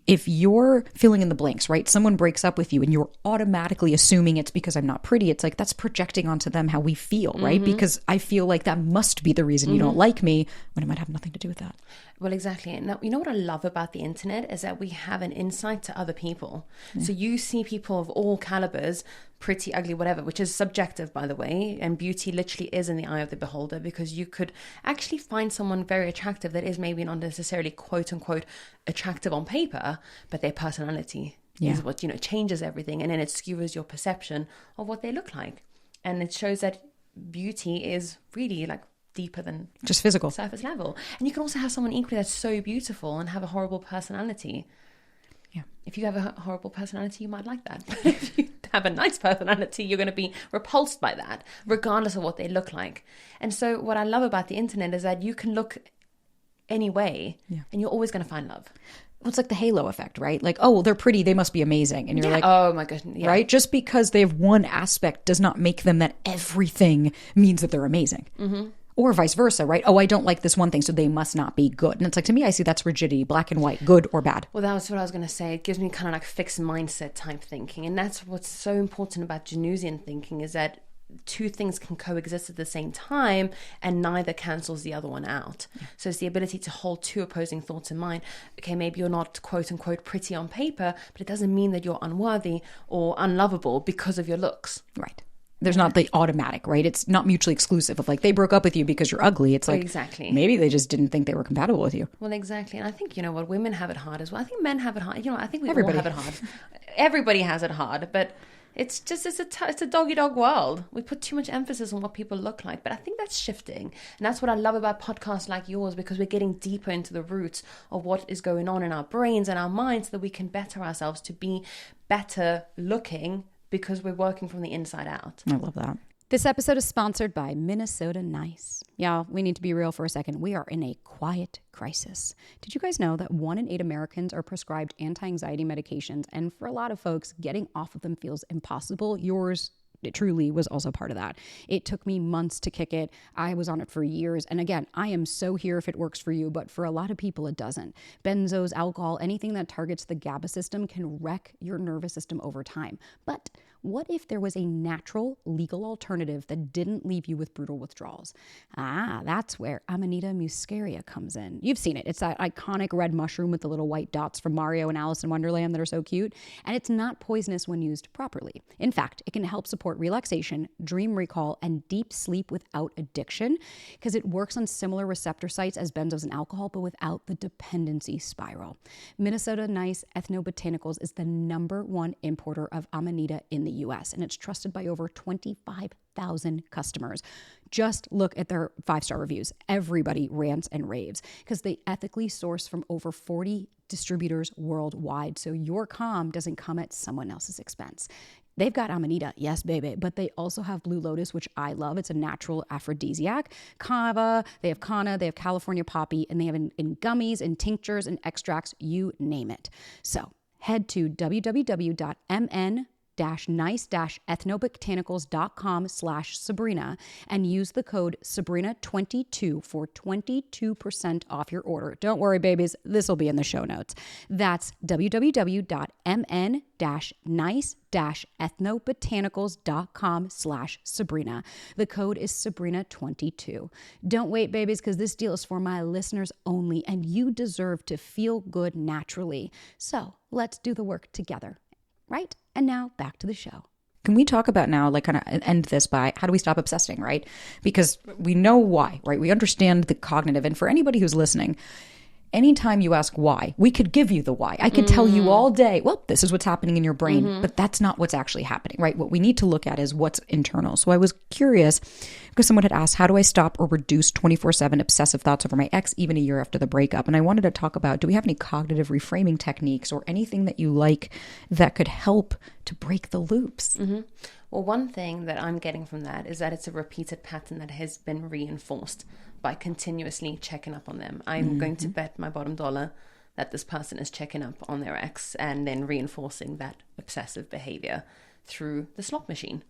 [SPEAKER 1] if you're filling in the blanks, right? Someone breaks up with you and you're automatically assuming it's because I'm not pretty. It's like that's projecting onto them how we feel, right? Because I feel like that must be the reason you don't like me when it might have nothing to do with that.
[SPEAKER 2] Well, exactly. And now, you know what I love about the internet is that we have an insight to other people. So you see people of all calibers, pretty, ugly, whatever, which is subjective, by the way. And beauty literally is in the eye of the beholder, because you could actually find someone very attractive that is maybe not necessarily quote unquote attractive on paper, but their personality is what, changes everything. And then it skewers your perception of what they look like. And it shows that beauty is really like deeper than
[SPEAKER 1] just physical
[SPEAKER 2] surface level. And you can also have someone equally that's so beautiful and have a horrible personality. Yeah. If you have a horrible personality, you might like that. But if you have a nice personality, you're going to be repulsed by that, regardless of what they look like. And so what I love about the internet is that you can look any way and you're always going to find love.
[SPEAKER 1] Well, it's like the halo effect, right? Like, oh, well, they're pretty, they must be amazing. And you're like,
[SPEAKER 2] oh my goodness. Yeah.
[SPEAKER 1] Right? Just because they have one aspect does not make them that everything means that they're amazing. Or vice versa, right? Oh, I don't like this one thing, so they must not be good. And it's like, to me, I see that's rigidity, black and white, good or bad.
[SPEAKER 2] Well, that was what I was going to say. It gives me kind of like fixed mindset type thinking. And that's what's so important about Janusian thinking, is that two things can coexist at the same time and neither cancels the other one out. So it's the ability to hold two opposing thoughts in mind. Okay, maybe you're not quote unquote pretty on paper, but it doesn't mean that you're unworthy or unlovable because of your looks.
[SPEAKER 1] Right. There's not the automatic, right? It's not mutually exclusive of like they broke up with you because you're ugly. It's like
[SPEAKER 2] exactly,
[SPEAKER 1] maybe they just didn't think they were compatible with you.
[SPEAKER 2] Well, exactly. And I think, women have it hard as well. I think men have it hard. I think we all have it hard. Everybody has it hard, but it's a dog-eat-dog world. We put too much emphasis on what people look like, but I think that's shifting. And that's what I love about podcasts like yours, because we're getting deeper into the roots of what is going on in our brains and our minds so that we can better ourselves to be better looking, because we're working from the inside out.
[SPEAKER 1] I love that. This episode is sponsored by Minnesota Nice. Y'all, we need to be real for a second. We are in a quiet crisis. Did you guys know that 1 in 8 Americans are prescribed anti-anxiety medications? And for a lot of folks, getting off of them feels impossible. Yours it truly was also part of that. It took me months to kick it. I was on it for years. And again, I am so here if it works for you, but for a lot of people, it doesn't. Benzos, alcohol, anything that targets the GABA system can wreck your nervous system over time. But what if there was a natural, legal alternative that didn't leave you with brutal withdrawals? That's where Amanita muscaria comes in. You've seen it. It's that iconic red mushroom with the little white dots from Mario and Alice in Wonderland that are so cute. And it's not poisonous when used properly. In fact, it can help support relaxation, dream recall, and deep sleep without addiction because it works on similar receptor sites as benzos and alcohol, but without the dependency spiral. Minnesota Nice Ethnobotanicals is the #1 importer of Amanita in the US, and it's trusted by over 25,000 customers. Just look at their 5-star reviews. Everybody rants and raves because they ethically source from over 40 distributors worldwide, so your calm doesn't come at someone else's expense. They've got Amanita, yes, baby, but they also have Blue Lotus, which I love. It's a natural aphrodisiac. Kava, they have Kana, they have California Poppy, and they have in gummies and tinctures and extracts, you name it. So head to www.mn-nice-ethnobotanicals.com/Sabrina and use the code Sabrina22 for 22% off your order. Don't worry, babies. This will be in the show notes. That's www.mn-nice-ethnobotanicals.com/Sabrina. The code is Sabrina22. Don't wait, babies, because this deal is for my listeners only, and you deserve to feel good naturally. So let's do the work together. Right? And now back to the show. Can we talk about now, like kind of end this by how do we stop obsessing, right? Because we know why, right? We understand the cognitive. And for anybody who's listening, anytime you ask why, we could give you the why. I could tell you all day, well, this is what's happening in your brain, but that's not what's actually happening, right? What we need to look at is what's internal. So I was curious because someone had asked, how do I stop or reduce 24/7 obsessive thoughts over my ex even a year after the breakup? And I wanted to talk about, do we have any cognitive reframing techniques or anything that you like that could help to break the loops?
[SPEAKER 2] Well, one thing that I'm getting from that is that it's a repeated pattern that has been reinforced by continuously checking up on them. I'm going to bet my bottom dollar that this person is checking up on their ex and then reinforcing that obsessive behavior through the slot machine.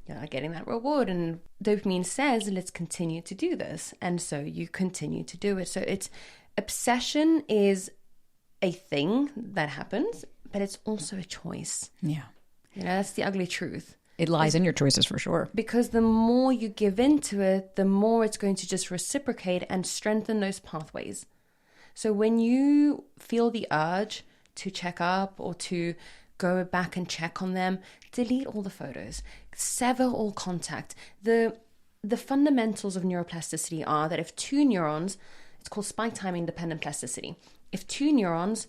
[SPEAKER 2] You're not getting that reward, and dopamine says, let's continue to do this. And so you continue to do it. So it's obsession is a thing that happens, but it's also a choice.
[SPEAKER 1] Yeah.
[SPEAKER 2] You know, that's the ugly truth.
[SPEAKER 1] It lies in your choices for sure.
[SPEAKER 2] Because the more you give into it, the more it's going to just reciprocate and strengthen those pathways. So when you feel the urge to check up or to go back and check on them, delete all the photos, sever all contact. The fundamentals of neuroplasticity are that if two neurons, it's called spike timing dependent plasticity, if two neurons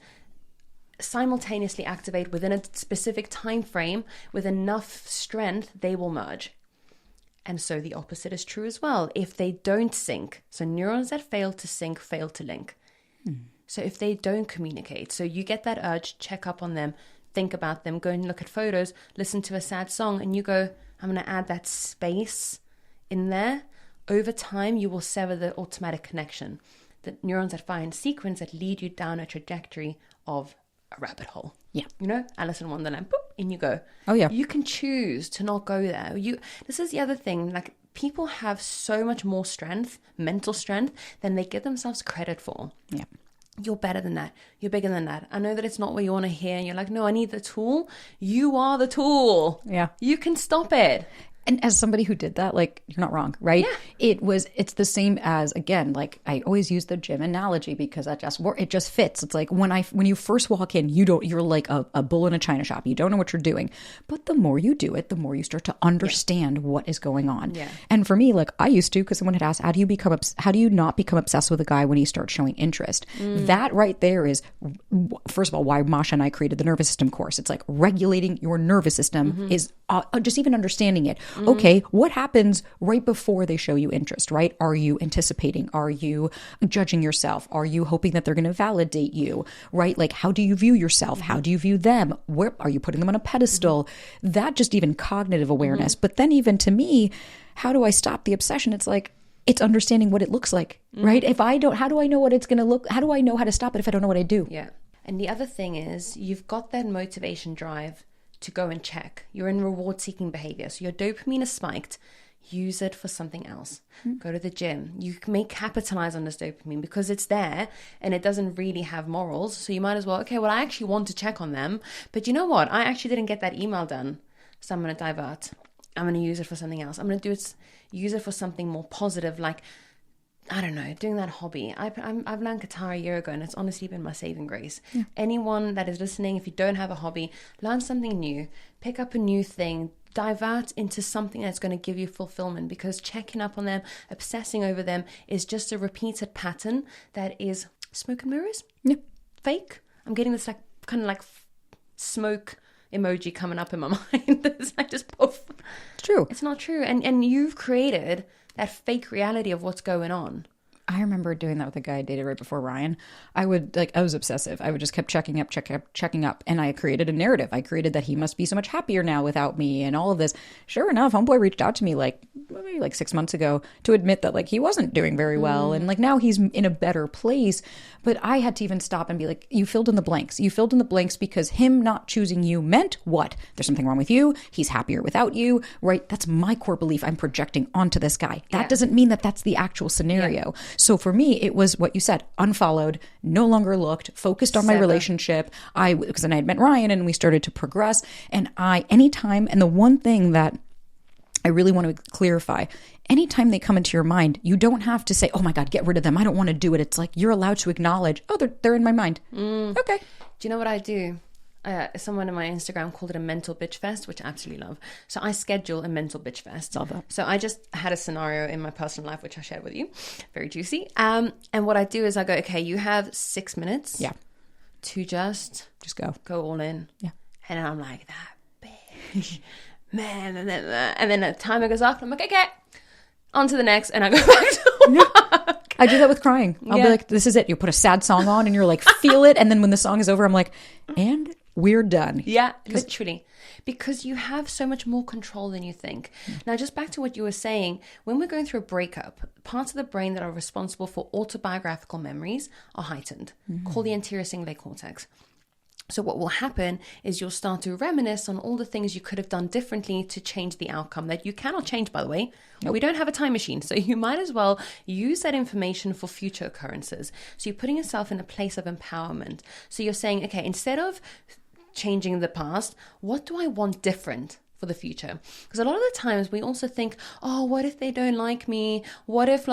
[SPEAKER 2] simultaneously activate within a specific time frame with enough strength, they will merge. And so the opposite is true as well. If they don't sync, so neurons that fail to sync fail to link. So if they don't communicate, so you get that urge, check up on them, think about them, go and look at photos, listen to a sad song, and you go, I'm going to add that space in there. Over time, you will sever the automatic connection. The neurons that fire in sequence that lead you down a trajectory of a rabbit hole.
[SPEAKER 1] Yeah.
[SPEAKER 2] You know, Alice in Wonderland, boop, in you go.
[SPEAKER 1] Oh, yeah.
[SPEAKER 2] You can choose to not go there. This is the other thing, like people have so much more strength, mental strength, than they give themselves credit for.
[SPEAKER 1] Yeah.
[SPEAKER 2] You're better than that. You're bigger than that. I know that it's not what you want to hear. And you're like, no, I need the tool. You are the tool.
[SPEAKER 1] Yeah.
[SPEAKER 2] You can stop it.
[SPEAKER 1] And as somebody who did that, like, you're not wrong, right?
[SPEAKER 2] Yeah.
[SPEAKER 1] It's the same as, again, like I always use the gym analogy because it just fits. It's like when you first walk in, you're like a bull in a china shop. You don't know what you're doing. But the more you do it, the more you start to understand what is going on.
[SPEAKER 2] Yeah.
[SPEAKER 1] And for me, like I used to, because someone had asked, how do you not become obsessed with a guy when he starts showing interest? That right there is, first of all, why Masha and I created the nervous system course. It's like regulating your nervous system is just even understanding it. Okay, what happens right before they show you interest, right? Are you anticipating? Are you judging yourself? Are you hoping that they're going to validate you, right? Like, how do you view yourself? How do you view them? Where are you putting them on a pedestal? That just even cognitive awareness. But then even to me, how do I stop the obsession? It's like, it's understanding what it looks like, right? If I don't, how do I know what it's going to look? How do I know how to stop it if I don't know what I do?
[SPEAKER 2] Yeah. And the other thing is you've got that motivation drive to go and check. You're in reward seeking behavior. So your dopamine is spiked. Use it for something else. Go to the gym. You may capitalize on this dopamine because it's there and it doesn't really have morals. So you might as well, okay, well, I actually want to check on them. But you know what? I actually didn't get that email done. So I'm going to divert. I'm going to use it for something else. I'm going to use it for something more positive, like, I don't know, doing that hobby. I've learned guitar a year ago and it's honestly been my saving grace. Yeah. Anyone that is listening, if you don't have a hobby, learn something new, pick up a new thing, divert into something that's going to give you fulfillment, because checking up on them, obsessing over them is just a repeated pattern that is smoke and mirrors.
[SPEAKER 1] Yeah.
[SPEAKER 2] Fake. I'm getting this like kind of like smoke emoji coming up in my mind. It's like just poof.
[SPEAKER 1] It's true.
[SPEAKER 2] It's not true. And you've created that fake reality of what's going on.
[SPEAKER 1] I remember doing that with a guy I dated right before Ryan. I was obsessive. I would just kept checking up. And I created a narrative. I created that he must be so much happier now without me and all of this. Sure enough, homeboy reached out to me maybe 6 months ago to admit that he wasn't doing very well. And now he's in a better place. But I had to even stop and be like, you filled in the blanks. You filled in the blanks because him not choosing you meant what? There's something wrong with you. He's happier without you, right? That's my core belief I'm projecting onto this guy. That doesn't mean that that's the actual scenario. Yeah. So for me, it was what you said, unfollowed, no longer looked, focused on my relationship. Because then I had met Ryan and we started to progress. And anytime, and the one thing that I really want to clarify, anytime they come into your mind, you don't have to say, oh my God, get rid of them. I don't want to do it. It's like you're allowed to acknowledge, oh, they're in my mind. Okay.
[SPEAKER 2] Do you know what I do? Someone on my Instagram called it a mental bitch fest, which I absolutely love. So I schedule a mental bitch fest.
[SPEAKER 1] Love that.
[SPEAKER 2] So I just had a scenario in my personal life, which I shared with you. Very juicy. And what I do is I go, okay, you have 6 minutes.
[SPEAKER 1] Yeah.
[SPEAKER 2] To just go all in.
[SPEAKER 1] Yeah.
[SPEAKER 2] And I'm like, that bitch, man. And then the timer goes off. And I'm like, okay, on to the next. And I go back to work.
[SPEAKER 1] I do that with crying. I'll be like, this is it. You put a sad song on and you're like, feel it. And then when the song is over, I'm like, and we're done.
[SPEAKER 2] Yeah, literally. Because you have so much more control than you think. Now, just back to what you were saying, when we're going through a breakup, parts of the brain that are responsible for autobiographical memories are heightened, called the anterior cingulate cortex. So what will happen is you'll start to reminisce on all the things you could have done differently to change the outcome that you cannot change, by the way. Nope. We don't have a time machine. So you might as well use that information for future occurrences. So you're putting yourself in a place of empowerment. So you're saying, okay, instead of changing the past, what do I want different for the future? Because a lot of the times we also think, oh, what if they don't like me? What if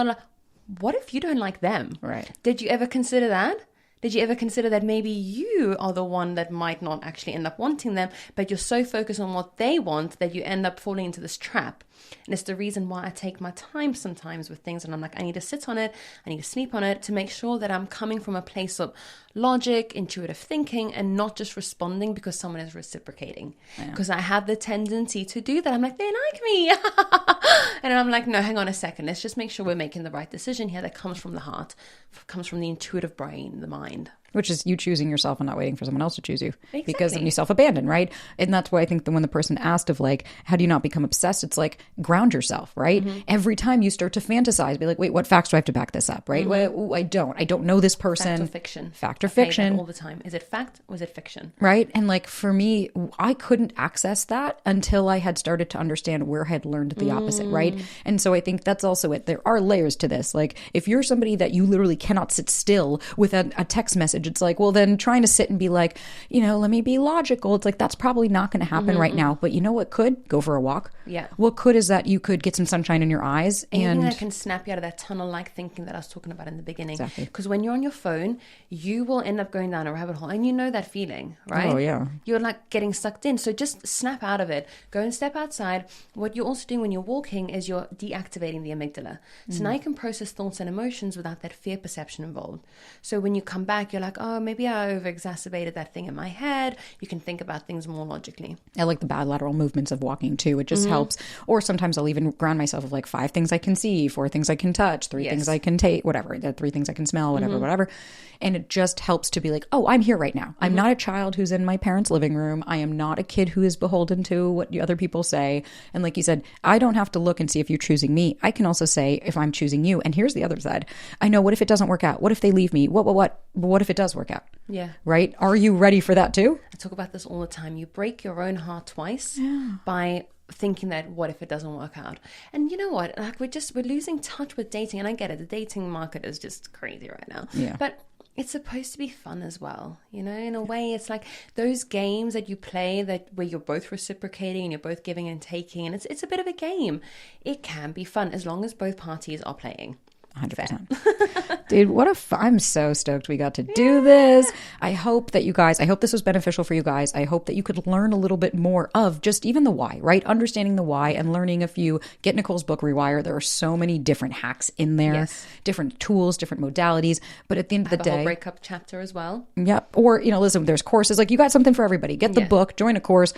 [SPEAKER 2] you don't like them?
[SPEAKER 1] Right.
[SPEAKER 2] Did you ever consider that? Did you ever consider that maybe you are the one that might not actually end up wanting them, but you're so focused on what they want that you end up falling into this trap? And it's the reason why I take my time sometimes with things, and I'm like, I need to sit on it, I need to sleep on it to make sure that I'm coming from a place of logic, intuitive thinking, and not just responding because someone is reciprocating. Because I have the tendency to do that. I'm like, they like me. And I'm like, no, hang on a second. Let's just make sure we're making the right decision here that comes from the heart, comes from the intuitive brain, the mind.
[SPEAKER 1] Which is you choosing yourself and not waiting for someone else to choose you.
[SPEAKER 2] Exactly.
[SPEAKER 1] Because then you self-abandon, right? And that's why I think that when the person asked of how do you not become obsessed? It's like, ground yourself, right? Mm-hmm. Every time you start to fantasize, be like, wait, what facts do I have to back this up, right? Mm-hmm. Well, I don't know this person.
[SPEAKER 2] Fact or fiction.
[SPEAKER 1] Fact or fiction.
[SPEAKER 2] All the time. Is it fact or is it fiction?
[SPEAKER 1] Right? And for me, I couldn't access that until I had started to understand where I had learned the opposite, right? And so I think that's also it. There are layers to this. If you're somebody that you literally cannot sit still with a text message, it's like, well, then trying to sit and be like, let me be logical. It's like, that's probably not going to happen right now. But you know what could? Go for a walk.
[SPEAKER 2] Yeah.
[SPEAKER 1] What could is that you could get some sunshine in your eyes.
[SPEAKER 2] Anything that can snap you out of that tunnel-like thinking that I was talking about in the beginning.
[SPEAKER 1] Exactly.
[SPEAKER 2] Because when you're on your phone, you will end up going down a rabbit hole. And you know that feeling, right?
[SPEAKER 1] Oh, yeah.
[SPEAKER 2] You're getting sucked in. So just snap out of it. Go and step outside. What you're also doing when you're walking is you're deactivating the amygdala. So now you can process thoughts and emotions without that fear perception involved. So when you come back, you're like, oh, maybe I over-exacerbated that thing in my head. You can think about things more logically.
[SPEAKER 1] I like the bilateral movements of walking too. It just helps. Or sometimes I'll even ground myself of 5 things I can see, 4 things I can touch, 3 things I can take, whatever, 3 things I can smell, whatever. And it just helps to be like, oh, I'm here right now. I'm not a child who's in my parents' living room. I am not a kid who is beholden to what other people say. And like you said, I don't have to look and see if you're choosing me. I can also say if I'm choosing you. And here's the other side. I know, what if it doesn't work out? What if they leave me? What if it does work out.
[SPEAKER 2] Yeah.
[SPEAKER 1] Right? Are you ready for that too?
[SPEAKER 2] I talk about this all the time. You break your own heart twice by thinking that what if it doesn't work out? And you know what? Like we're losing touch with dating. And I get it. The dating market is just crazy right now.
[SPEAKER 1] Yeah.
[SPEAKER 2] But it's supposed to be fun as well. You know, in a way, it's like those games that you play where you're both reciprocating and you're both giving and taking. And it's a bit of a game. It can be fun as long as both parties are playing.
[SPEAKER 1] 100%. Dude, I'm so stoked we got to do this. I hope this was beneficial for you guys. I hope that you could learn a little bit more of just even the why, right? Understanding the why and learning get Nicole's book, Rewire. There are so many different hacks in there, different tools, different modalities. But at the end of the day,
[SPEAKER 2] a whole breakup chapter as well.
[SPEAKER 1] Yep. Or, listen, there's courses. Like, you got something for everybody. Get the book, join a course.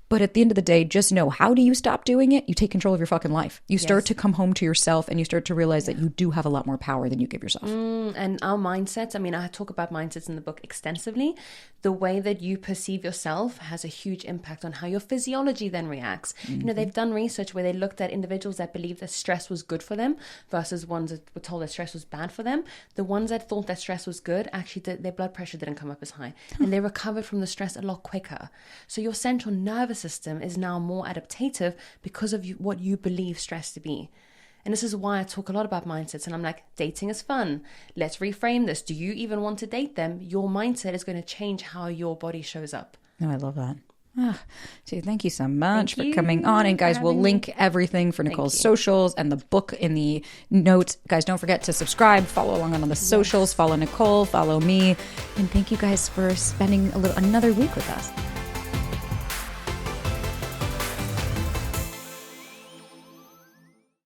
[SPEAKER 1] But at the end of the day, just know, how do you stop doing it? You take control of your fucking life. You start to come home to yourself, and you start to realize that you do have a lot more power than you give yourself.
[SPEAKER 2] And our mindsets, I talk about mindsets in the book extensively. The way that you perceive yourself has a huge impact on how your physiology then reacts. They've done research where they looked at individuals that believed that stress was good for them versus ones that were told that stress was bad for them. The ones that thought that stress was good, actually their blood pressure didn't come up as high. And they recovered from the stress a lot quicker. So your central nervous system is now more adaptive because of what you believe stress to be. And this is why I talk a lot about mindsets. And I'm like, dating is fun. Let's reframe this. Do you even want to date them? Your mindset is going to change how your body shows up.
[SPEAKER 1] Oh, I love that. Dude, thank you so much for coming on. And guys, we'll link everything for Nicole's socials and the book in the notes. Guys, don't forget to subscribe, follow along on the socials, follow Nicole, follow me. And thank you guys for spending another week with us.